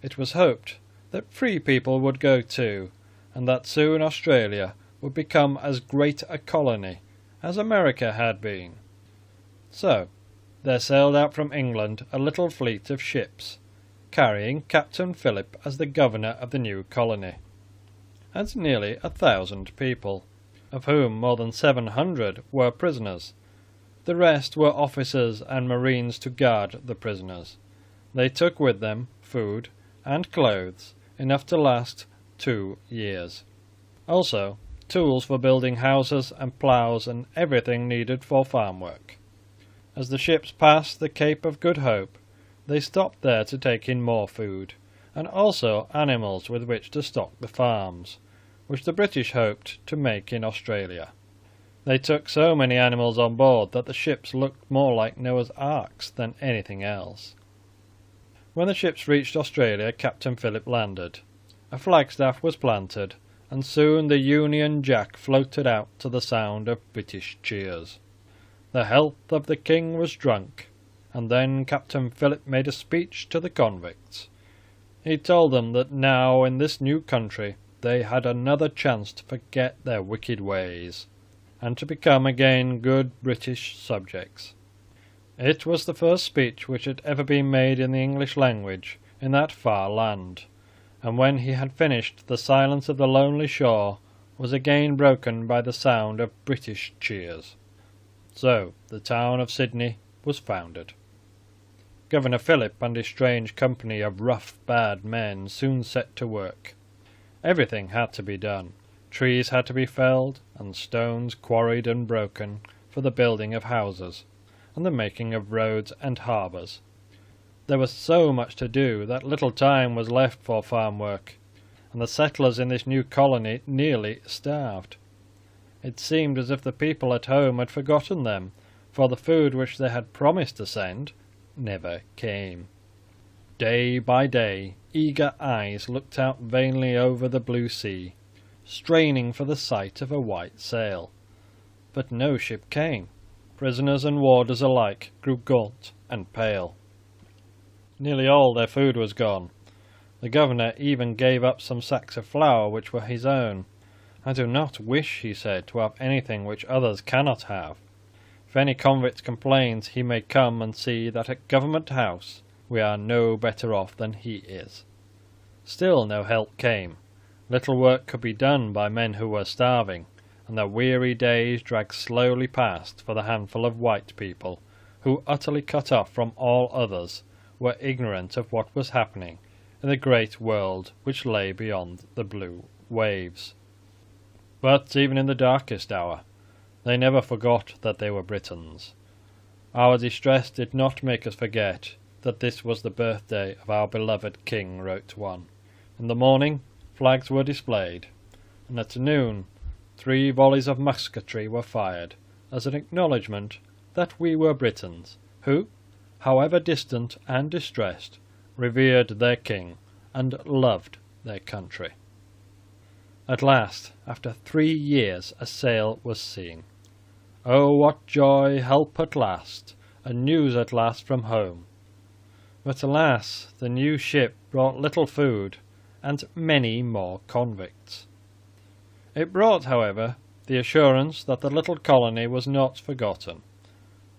It was hoped that free people would go too, and that soon Australia would become as great a colony as America had been. So there sailed out from England a little fleet of ships, carrying Captain Phillip as the governor of the new colony, and nearly 1,000 people, of whom more than 700 were prisoners. The rest were officers and marines to guard the prisoners. They took with them food and clothes enough to last 2 years. Also, tools for building houses and ploughs and everything needed for farm work. As the ships passed the Cape of Good Hope, they stopped there to take in more food, and also animals with which to stock the farms, which the British hoped to make in Australia. They took so many animals on board that the ships looked more like Noah's Arks than anything else. When the ships reached Australia, Captain Phillip landed. A flagstaff was planted, and soon the Union Jack floated out to the sound of British cheers. The health of the King was drunk, and then Captain Phillip made a speech to the convicts. He told them that now in this new country they had another chance to forget their wicked ways, and to become again good British subjects. It was the first speech which had ever been made in the English language in that far land, and when he had finished the silence of the lonely shore was again broken by the sound of British cheers. So the town of Sydney was founded. Governor Phillip and his strange company of rough, bad men soon set to work. Everything had to be done. Trees had to be felled, and stones quarried and broken for the building of houses, and the making of roads and harbours. There was so much to do that little time was left for farm work, and the settlers in this new colony nearly starved. It seemed as if the people at home had forgotten them, for the food which they had promised to send never came. Day by day, eager eyes looked out vainly over the blue sea, straining for the sight of a white sail. But no ship came. Prisoners and warders alike grew gaunt and pale. Nearly all their food was gone. The governor even gave up some sacks of flour which were his own. "I do not wish," he said, "to have anything which others cannot have. If any convict complains, he may come and see that at Government House we are no better off than he is." Still no help came. Little work could be done by men who were starving, and the weary days dragged slowly past for the handful of white people who, utterly cut off from all others, were ignorant of what was happening in the great world which lay beyond the blue waves. But even in the darkest hour, they never forgot that they were Britons. Our distress did not make us forget that this was the birthday of our beloved King, wrote one. In the morning, flags were displayed, and at noon 3 volleys of musketry were fired as an acknowledgment that we were Britons, who, however distant and distressed, revered their king and loved their country. At last, after 3 years, a sail was seen. Oh, what joy, help at last, and news at last from home. But alas, the new ship brought little food and many more convicts. It brought, however, the assurance that the little colony was not forgotten.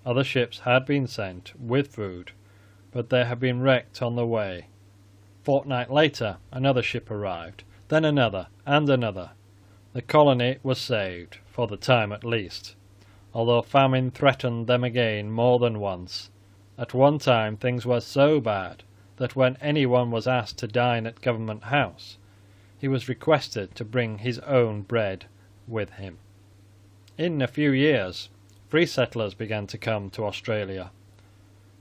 Other ships had been sent with food, but they had been wrecked on the way. A fortnight later, another ship arrived, then another and another. The colony was saved, for the time at least, although famine threatened them again more than once, At one time things were so bad that when anyone was asked to dine at Government House, he was requested to bring his own bread with him. In a few years, free settlers began to come to Australia.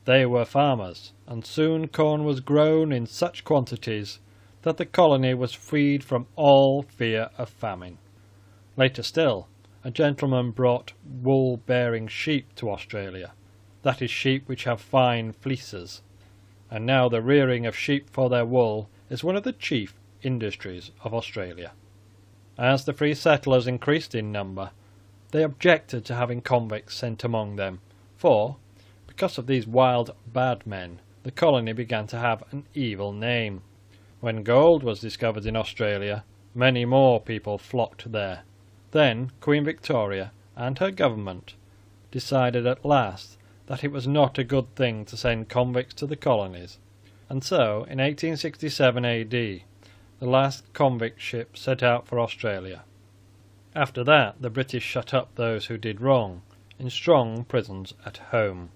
They were farmers, and soon corn was grown in such quantities that the colony was freed from all fear of famine. Later still, a gentleman brought wool-bearing sheep to Australia, that is, sheep which have fine fleeces, and now the rearing of sheep for their wool is one of the chief industries of Australia. As the free settlers increased in number, they objected to having convicts sent among them, for, because of these wild, bad men, the colony began to have an evil name. When gold was discovered in Australia, many more people flocked there. Then Queen Victoria and her government decided at last that it was not a good thing to send convicts to the colonies, and so in 1867 AD the last convict ship set out for Australia. After that the British shut up those who did wrong in strong prisons at home.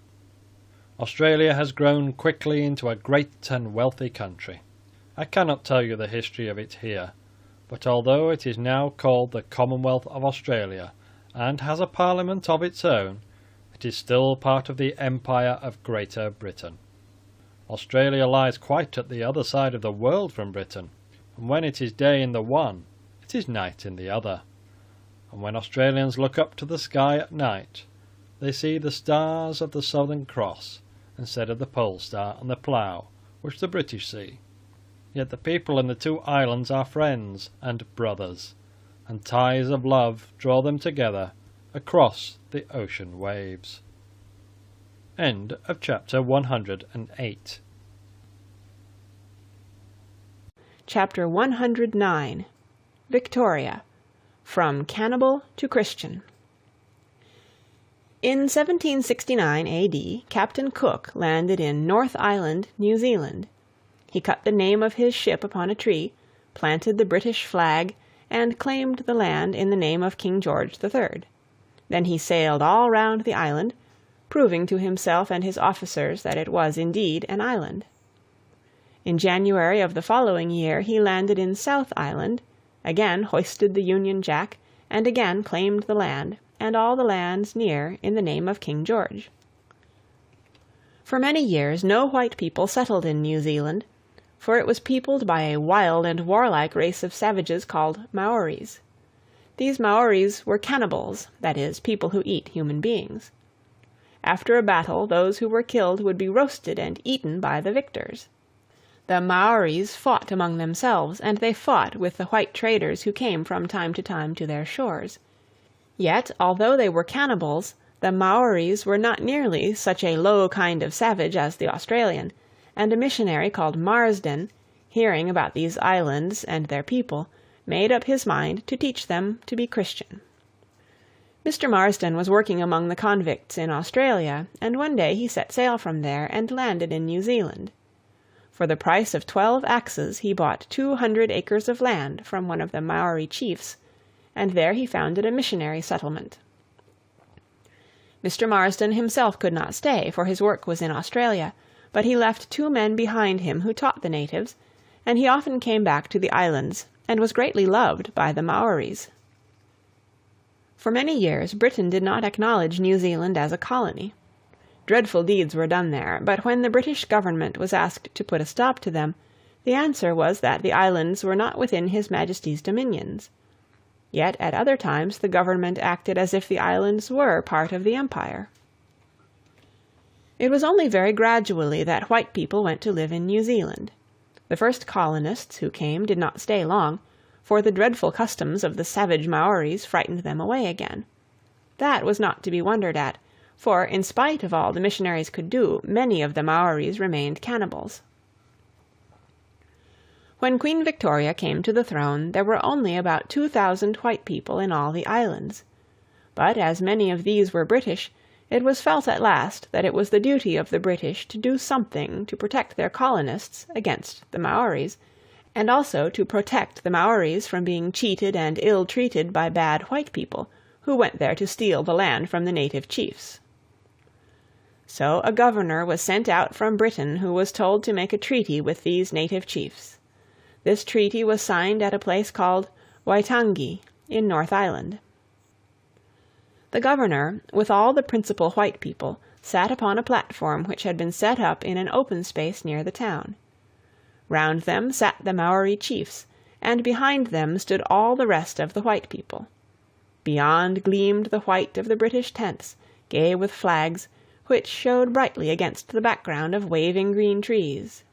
Australia has grown quickly into a great and wealthy country. I cannot tell you the history of it here, but although it is now called the Commonwealth of Australia and has a parliament of its own, it is still part of the Empire of Greater Britain. Australia lies quite at the other side of the world from Britain, and when it is day in the one, it is night in the other. And when Australians look up to the sky at night, they see the stars of the Southern Cross instead of the pole star and the plough, which the British see. Yet the people in the two islands are friends and brothers, and ties of love draw them together across the ocean waves. End of chapter 108. Chapter 109. Victoria. From Cannibal to Christian. In 1769 A.D., Captain Cook landed in North Island, New Zealand. He cut the name of his ship upon a tree, planted the British flag, and claimed the land in the name of King George III. Then he sailed all round the island, proving to himself and his officers that it was indeed an island. In January of the following year he landed in South Island, again hoisted the Union Jack, and again claimed the land, and all the lands near, in the name of King George. For many years no white people settled in New Zealand, for it was peopled by a wild and warlike race of savages called Maoris. These Maoris were cannibals, that is, people who eat human beings. After a battle, those who were killed would be roasted and eaten by the victors. The Maoris fought among themselves, and they fought with the white traders who came from time to their shores. Yet, although they were cannibals, the Maoris were not nearly such a low kind of savage as the Australian, and a missionary called Marsden, hearing about these islands and their people, made up his mind to teach them to be Christian. Mr. Marsden was working among the convicts in Australia, and one day he set sail from there and landed in New Zealand. For the price of 12 axes he bought 200 acres of land from one of the Maori chiefs, and there he founded a missionary settlement. Mr. Marsden himself could not stay, for his work was in Australia, but he left 2 men behind him who taught the natives, and he often came back to the islands, and was greatly loved by the Maoris. For many years Britain did not acknowledge New Zealand as a colony. Dreadful deeds were done there, but when the British government was asked to put a stop to them, the answer was that the islands were not within His Majesty's dominions. Yet at other times the government acted as if the islands were part of the empire. It was only very gradually that white people went to live in New Zealand. The first colonists who came did not stay long, for the dreadful customs of the savage Maoris frightened them away again. That was not to be wondered at, for in spite of all the missionaries could do, many of the Maoris remained cannibals. When Queen Victoria came to the throne, there were only about 2,000 white people in all the islands. But as many of these were British, it was felt at last that it was the duty of the British to do something to protect their colonists against the Maoris, and also to protect the Maoris from being cheated and ill-treated by bad white people who went there to steal the land from the native chiefs. So a governor was sent out from Britain who was told to make a treaty with these native chiefs. This treaty was signed at a place called Waitangi in North Island. The governor, with all the principal white people, sat upon a platform which had been set up in an open space near the town. Round them sat the Maori chiefs, and behind them stood all the rest of the white people. Beyond gleamed the white of the British tents, gay with flags, which showed brightly against the background of waving green trees.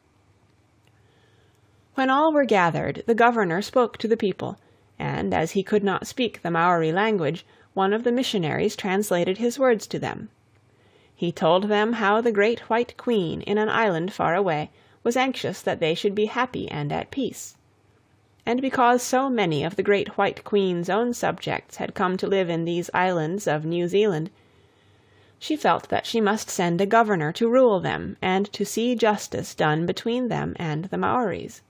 When all were gathered, the governor spoke to the people, and as he could not speak the Maori language, one of the missionaries translated his words to them. He told them how the great white queen in an island far away was anxious that they should be happy and at peace. And because so many of the great white queen's own subjects had come to live in these islands of New Zealand, she felt that she must send a governor to rule them and to see justice done between them and the Maoris.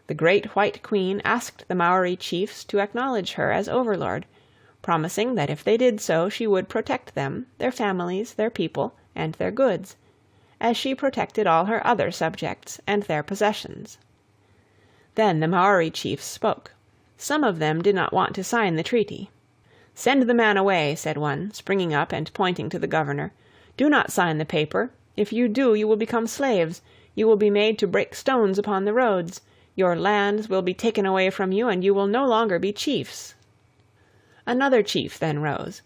The great white queen asked the Maori chiefs to acknowledge her as overlord, promising that if they did so she would protect them, their families, their people, and their goods, as she protected all her other subjects and their possessions. Then the Maori chiefs spoke. Some of them did not want to sign the treaty. "Send the man away," said one, springing up and pointing to the governor. "Do not sign the paper. If you do, you will become slaves. You will be made to break stones upon the roads. Your lands will be taken away from you, and you will no longer be chiefs." Another chief then rose.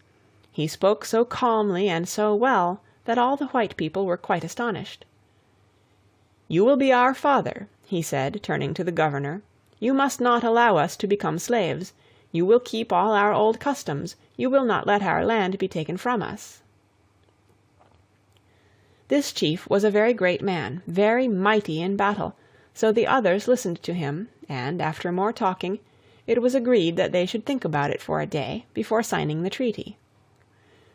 He spoke so calmly and so well that all the white people were quite astonished. "You will be our father," he said, turning to the governor. "You must not allow us to become slaves. You will keep all our old customs. You will not let our land be taken from us." This chief was a very great man, very mighty in battle, so the others listened to him, and, after more talking, it was agreed that they should think about it for a day before signing the treaty.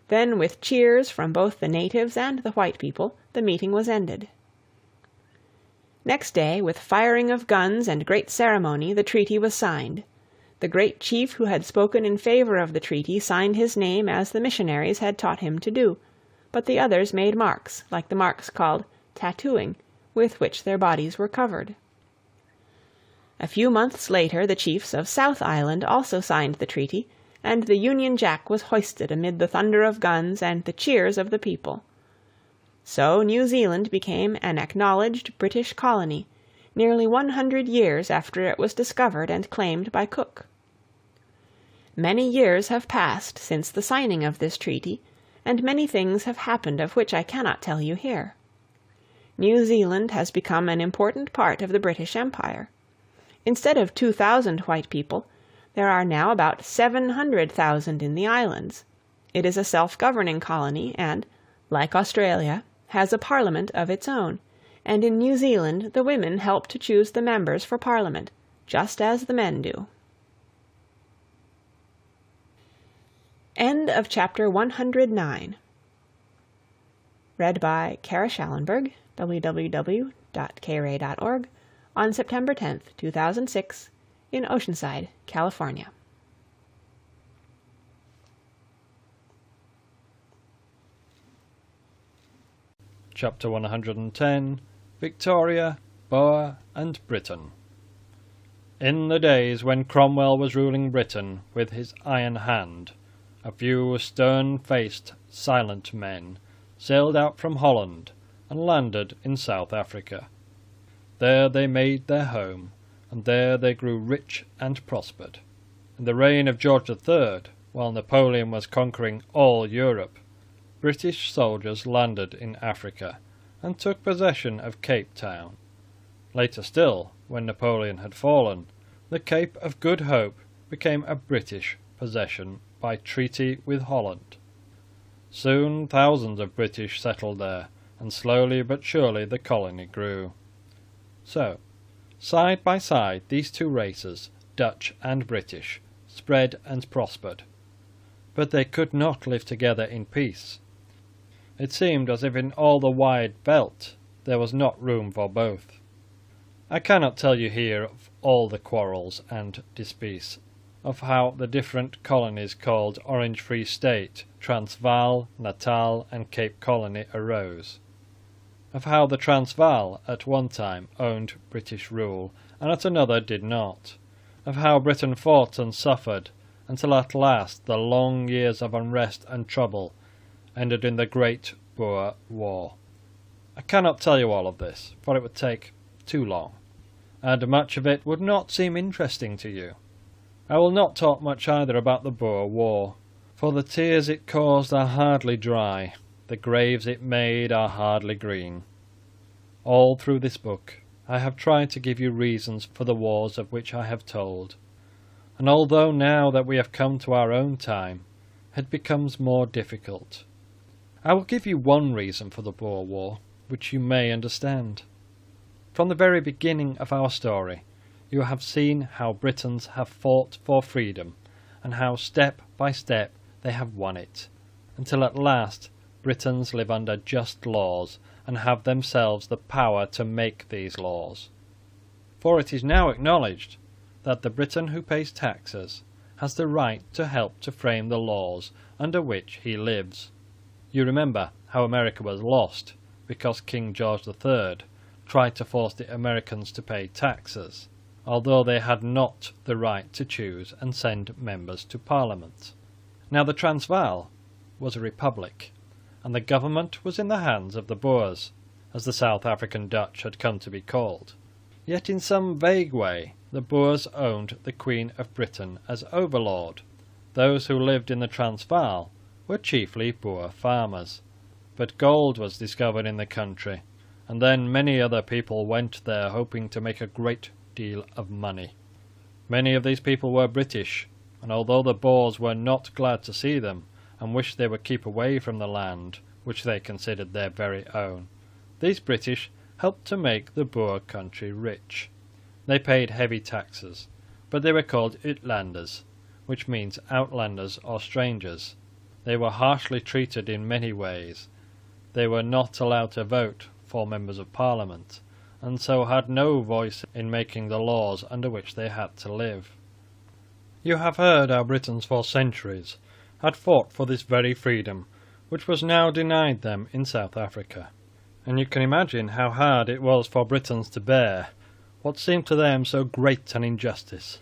Then, with cheers from both the natives and the white people, the meeting was ended. Next day, with firing of guns and great ceremony, the treaty was signed. The great chief who had spoken in favor of the treaty signed his name as the missionaries had taught him to do, but the others made marks, like the marks called tattooing, with which their bodies were covered. A few months later the chiefs of South Island also signed the treaty, and the Union Jack was hoisted amid the thunder of guns and the cheers of the people. So New Zealand became an acknowledged British colony, nearly 100 years after it was discovered and claimed by Cook. Many years have passed since the signing of this treaty, and many things have happened of which I cannot tell you here. New Zealand has become an important part of the British Empire. Instead of 2,000 white people, there are now about 700,000 in the islands. It is a self-governing colony and, like Australia, has a parliament of its own, and in New Zealand the women help to choose the members for parliament, just as the men do. End of chapter 109. Read by Kara Schallenberg, www.kray.org, on September 10th, 2006, in Oceanside, California. Chapter 110, Victoria, Boer and Britain. In the days when Cromwell was ruling Britain with his iron hand, a few stern-faced, silent men sailed out from Holland and landed in South Africa. There they made their home, and there they grew rich and prospered. In the reign of George III, while Napoleon was conquering all Europe, British soldiers landed in Africa and took possession of Cape Town. Later still, when Napoleon had fallen, the Cape of Good Hope became a British possession by treaty with Holland. Soon thousands of British settled there, and slowly but surely the colony grew. So, side by side, these two races, Dutch and British, spread and prospered. But they could not live together in peace. It seemed as if in all the wide belt there was not room for both. I cannot tell you here of all the quarrels and disputes of how the different colonies called Orange Free State, Transvaal, Natal and Cape Colony arose, of how the Transvaal at one time owned British rule and at another did not, of how Britain fought and suffered until at last the long years of unrest and trouble ended in the Great Boer War. I cannot tell you all of this, for it would take too long, and much of it would not seem interesting to you. I will not talk much either about the Boer War, for the tears it caused are hardly dry, the graves it made are hardly green. All through this book I have tried to give you reasons for the wars of which I have told, and although now that we have come to our own time, it becomes more difficult, I will give you one reason for the Boer War, which you may understand. From the very beginning of our story, you have seen how Britons have fought for freedom, and how step by step they have won it, until at last Britons live under just laws, and have themselves the power to make these laws. For it is now acknowledged that the Briton who pays taxes has the right to help to frame the laws under which he lives. You remember how America was lost because King George III tried to force the Americans to pay taxes, although they had not the right to choose and send members to Parliament. Now the Transvaal was a republic, and the government was in the hands of the Boers, as the South African Dutch had come to be called. Yet in some vague way the Boers owned the Queen of Britain as overlord. Those who lived in the Transvaal were chiefly Boer farmers, but gold was discovered in the country, and then many other people went there hoping to make a great deal of money. Many of these people were British, and although the Boers were not glad to see them and wished they would keep away from the land which they considered their very own, these British helped to make the Boer country rich. They paid heavy taxes, but they were called Uitlanders, which means outlanders or strangers. They were harshly treated in many ways. They were not allowed to vote for members of Parliament, and so had no voice in making the laws under which they had to live. You have heard how Britons for centuries had fought for this very freedom, which was now denied them in South Africa, and you can imagine how hard it was for Britons to bear what seemed to them so great an injustice.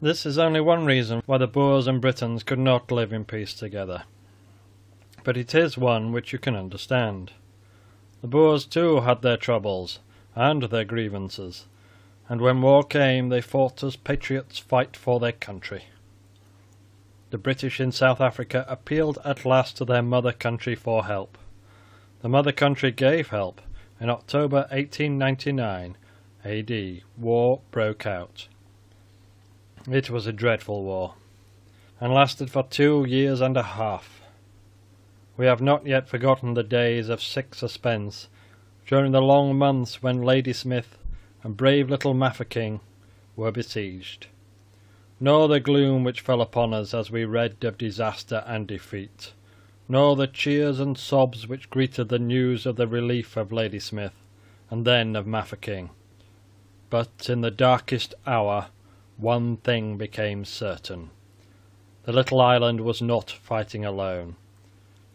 This is only one reason why the Boers and Britons could not live in peace together, but it is one which you can understand. The Boers too had their troubles and their grievances, and when war came they fought as patriots fight for their country. The British in South Africa appealed at last to their mother country for help. The mother country gave help. In October 1899 AD, war broke out. It was a dreadful war, and lasted for 2 years and a half. We have not yet forgotten the days of sick suspense during the long months when Ladysmith and brave little Mafeking were besieged, nor the gloom which fell upon us as we read of disaster and defeat, nor the cheers and sobs which greeted the news of the relief of Ladysmith and then of Mafeking. But in the darkest hour one thing became certain. The little island was not fighting alone.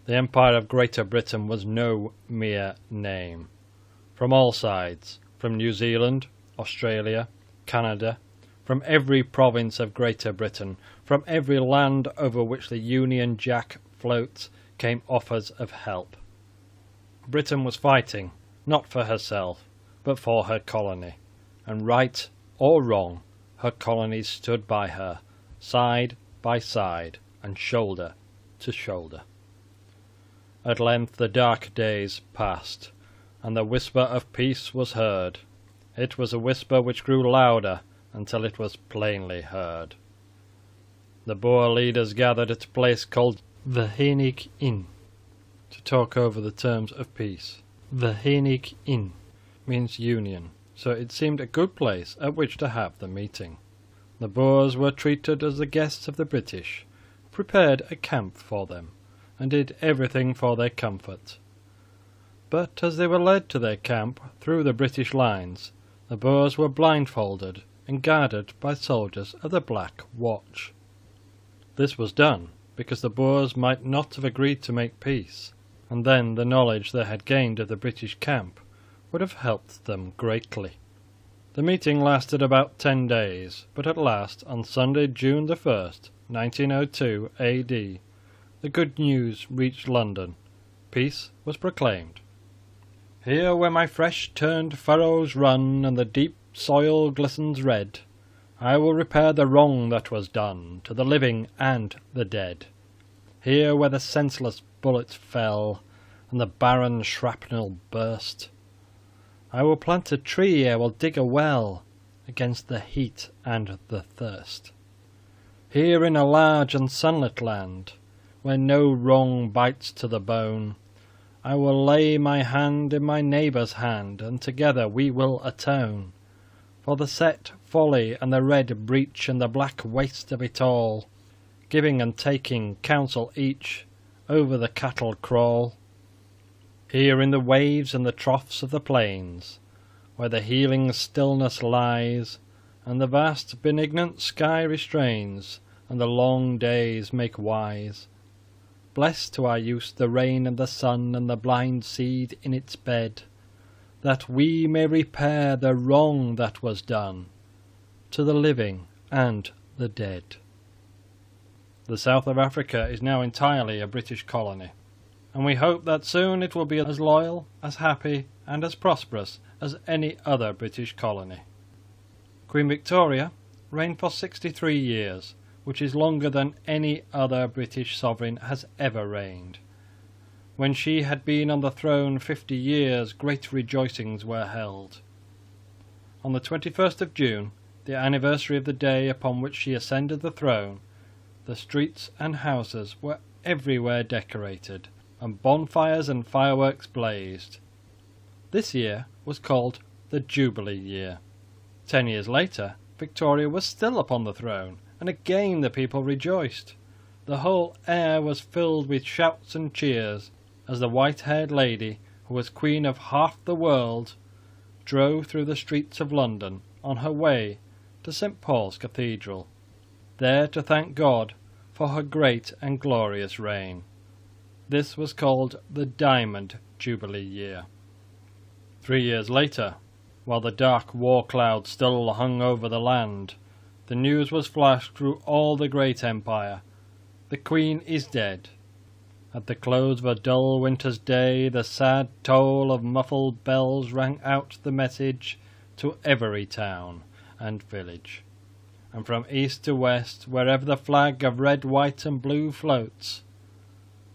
The Empire of Greater Britain was no mere name. From all sides, from New Zealand, Australia, Canada, from every province of Greater Britain, from every land over which the Union Jack floats, came offers of help. Britain was fighting, not for herself, but for her colony, and right or wrong, her colonies stood by her, side by side and shoulder to shoulder. At length the dark days passed, and the whisper of peace was heard. It was a whisper which grew louder until it was plainly heard. The Boer leaders gathered at a place called the Henig Inn to talk over the terms of peace. The Henig Inn means union, so it seemed a good place at which to have the meeting. The Boers were treated as the guests of the British, prepared a camp for them, and did everything for their comfort. But as they were led to their camp through the British lines, the Boers were blindfolded and guarded by soldiers of the Black Watch. This was done because the Boers might not have agreed to make peace, and then the knowledge they had gained of the British camp would have helped them greatly. The meeting lasted about 10 days, but at last, on Sunday, June the 1st, 1902 AD, the good news reached London. Peace was proclaimed. Here where my fresh-turned furrows run, and the deep soil glistens red, I will repair the wrong that was done to the living and the dead. Here where the senseless bullets fell, and the barren shrapnel burst, I will plant a tree, I will dig a well, against the heat and the thirst. Here in a large and sunlit land, where no wrong bites to the bone, I will lay my hand in my neighbour's hand, and together we will atone for the set folly and the red breach and the black waste of it all, giving and taking counsel each over the cattle crawl. Here in the waves and the troughs of the plains, where the healing stillness lies, and the vast benignant sky restrains, and the long days make wise, bless to our use the rain and the sun and the blind seed in its bed, that we may repair the wrong that was done to the living and the dead. The south of Africa is now entirely a British colony, and we hope that soon it will be as loyal, as happy, and as prosperous as any other British colony. Queen Victoria reigned for 63 years, which is longer than any other British sovereign has ever reigned. When she had been on the throne 50 years, great rejoicings were held. On the 21st of June, the anniversary of the day upon which she ascended the throne, the streets and houses were everywhere decorated, and bonfires and fireworks blazed. This year was called the Jubilee year. 10 years later, Victoria was still upon the throne, and again the people rejoiced. The whole air was filled with shouts and cheers as the white-haired lady, who was queen of half the world, drove through the streets of London on her way to St. Paul's Cathedral, there to thank God for her great and glorious reign. This was called the Diamond Jubilee year. 3 years later, while the dark war cloud still hung over the land, the news was flashed through all the great empire. The Queen is dead. At the close of a dull winter's day, the sad toll of muffled bells rang out the message to every town and village. And from east to west, wherever the flag of red, white, and blue floats,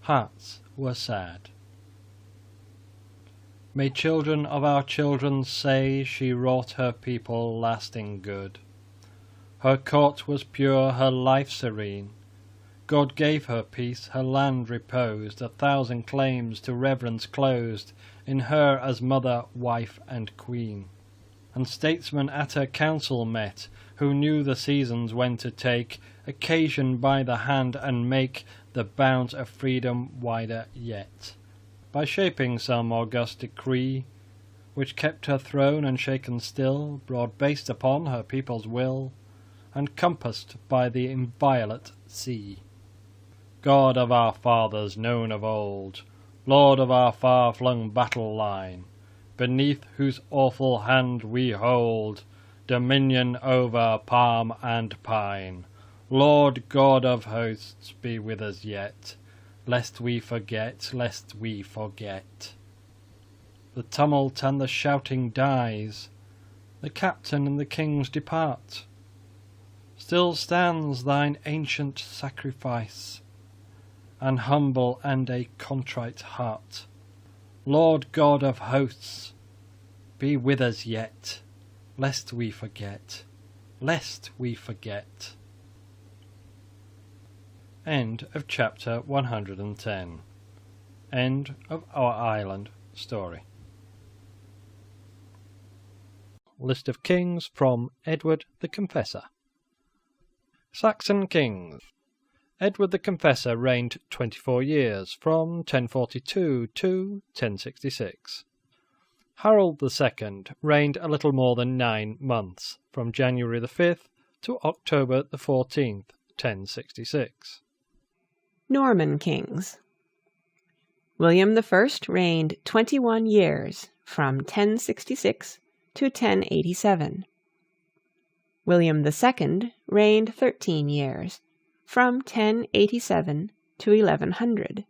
hearts were sad. May children of our children say she wrought her people lasting good. Her court was pure, her life serene. God gave her peace, her land reposed, 1,000 claims to reverence closed in her as mother, wife, and queen. And statesmen at her council met, who knew the seasons when to take occasion by the hand and make the bounds of freedom wider yet, by shaping some august decree, which kept her throne unshaken still, broad-based upon her people's will, and compassed by the inviolate sea. God of our fathers known of old, Lord of our far-flung battle line, beneath whose awful hand we hold dominion over palm and pine, Lord God of hosts, be with us yet, lest we forget, lest we forget. The tumult and the shouting dies, the captain and the kings depart. Still stands thine ancient sacrifice, an humble and a contrite heart. Lord God of hosts, be with us yet, lest we forget, lest we forget. End of chapter 110. End of Our Island story. List of kings from Edward the Confessor. Saxon kings. Edward the Confessor reigned 24 years, from 1042 to 1066. Harold II reigned a little more than 9 months, from January the 5th to October the 14th, 1066. Norman kings. William I reigned 21 years, from 1066 to 1087. William II reigned 13 years, from 1087 to 1100.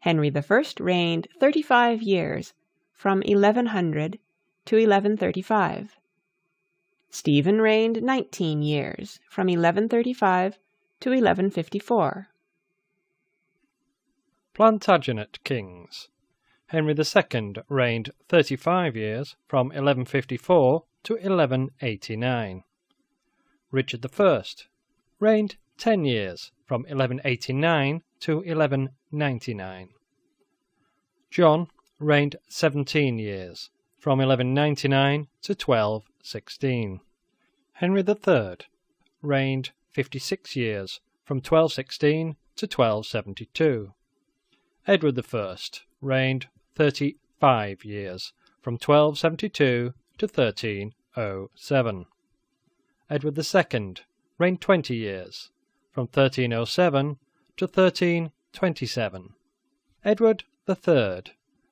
Henry I reigned 35 years, from 1100 to 1135. Stephen reigned 19 years, from 1135 to 1154. Plantagenet kings. Henry II reigned 35 years, from 1154 to 1189. Richard I reigned 10 years, from 1189 to 1199. John reigned 17 years, from 1199 to 1216. Henry III reigned 56 years, from 1216 to 1272. Edward I reigned 35 years, from 1272 to 1307. Edward II reigned 20 years, from 1307 to 1327. Edward III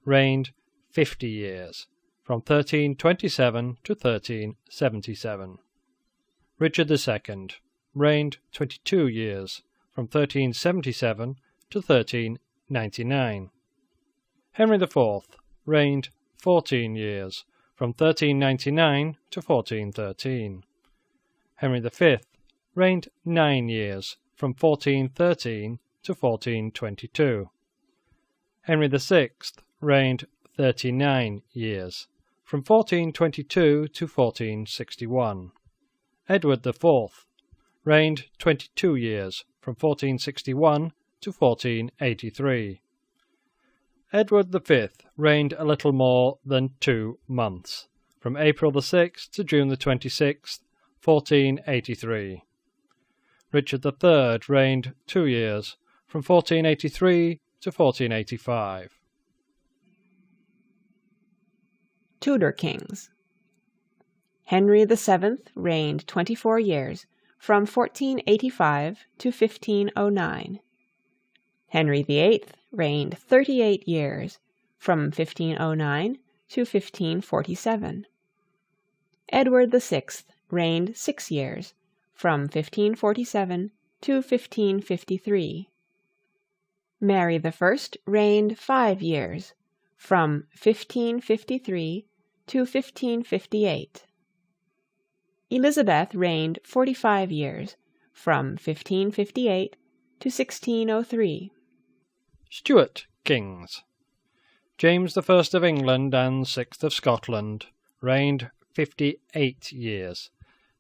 reigned 50 years, from 1327 to 1377. Richard II reigned 22 years, from 1377 to 1399. Henry IV reigned 14 years, from 1399 to 1413. Henry V reigned 9 years, from 1413 to 1422. Henry VI reigned 39 years, from 1422 to 1461. Edward IV reigned 22 years, from 1461 to 1483. Edward V reigned a little more than 2 months, from April the 6th to June the 26th, 1483. Richard III reigned 2 years, from 1483 to 1485. Tudor kings. Henry VII reigned 24 years, from 1485 to 1509. Henry VIII reigned 38 years, from 1509 to 1547. Edward VI reigned 6 years, from 1547 to 1553. Mary I reigned 5 years, from 1553 to 1558. Elizabeth reigned 45 years, from 1558 to 1603. Stuart kings. James I of England and 6th of Scotland reigned 58 years,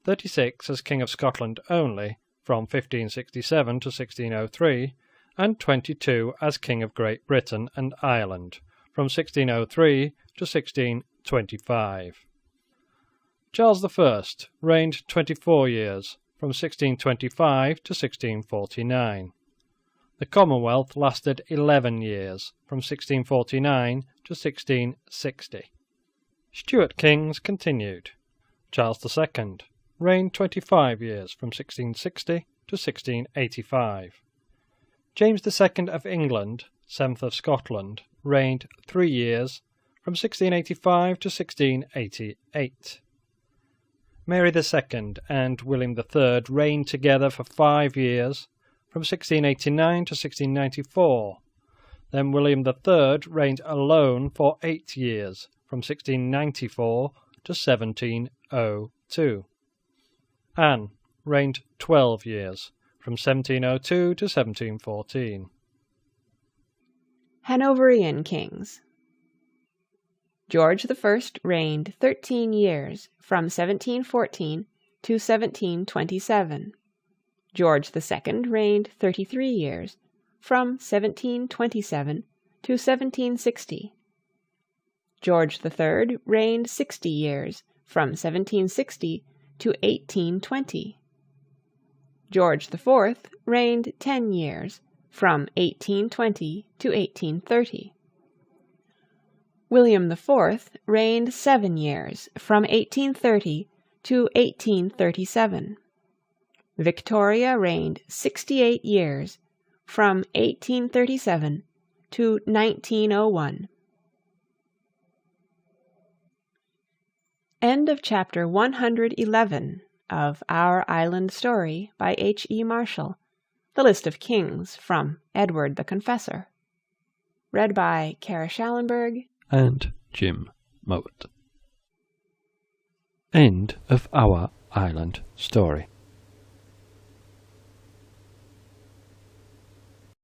36 as King of Scotland only, from 1567 to 1603, and 22 as King of Great Britain and Ireland, from 1603 to 1625. Charles I reigned 24 years, from 1625 to 1649. The Commonwealth lasted 11 years, from 1649 to 1660. Stuart kings continued. Charles II reigned 25 years, from 1660 to 1685. James II of England, 7th of Scotland, reigned 3 years, from 1685 to 1688. Mary II and William III reigned together for 5 years, from 1689 to 1694. Then William III reigned alone for 8 years, from 1694 to 1702. Anne reigned 12 years, from 1702 to 1714. Hanoverian kings. George I reigned 13 years, from 1714 to 1727. George II reigned 33 years, from 1727 to 1760. George III reigned 60 years, from 1760 to 1820. George IV reigned 10 years, from 1820 to 1830. William IV reigned 7 years, from 1830 to 1837. Victoria reigned 68 years, from 1837 to 1901. End of chapter 111 of Our Island Story by H.E. Marshall. The List of Kings from Edward the Confessor. Read by Kara Schallenberg and Jim Mowat. End of Our Island Story.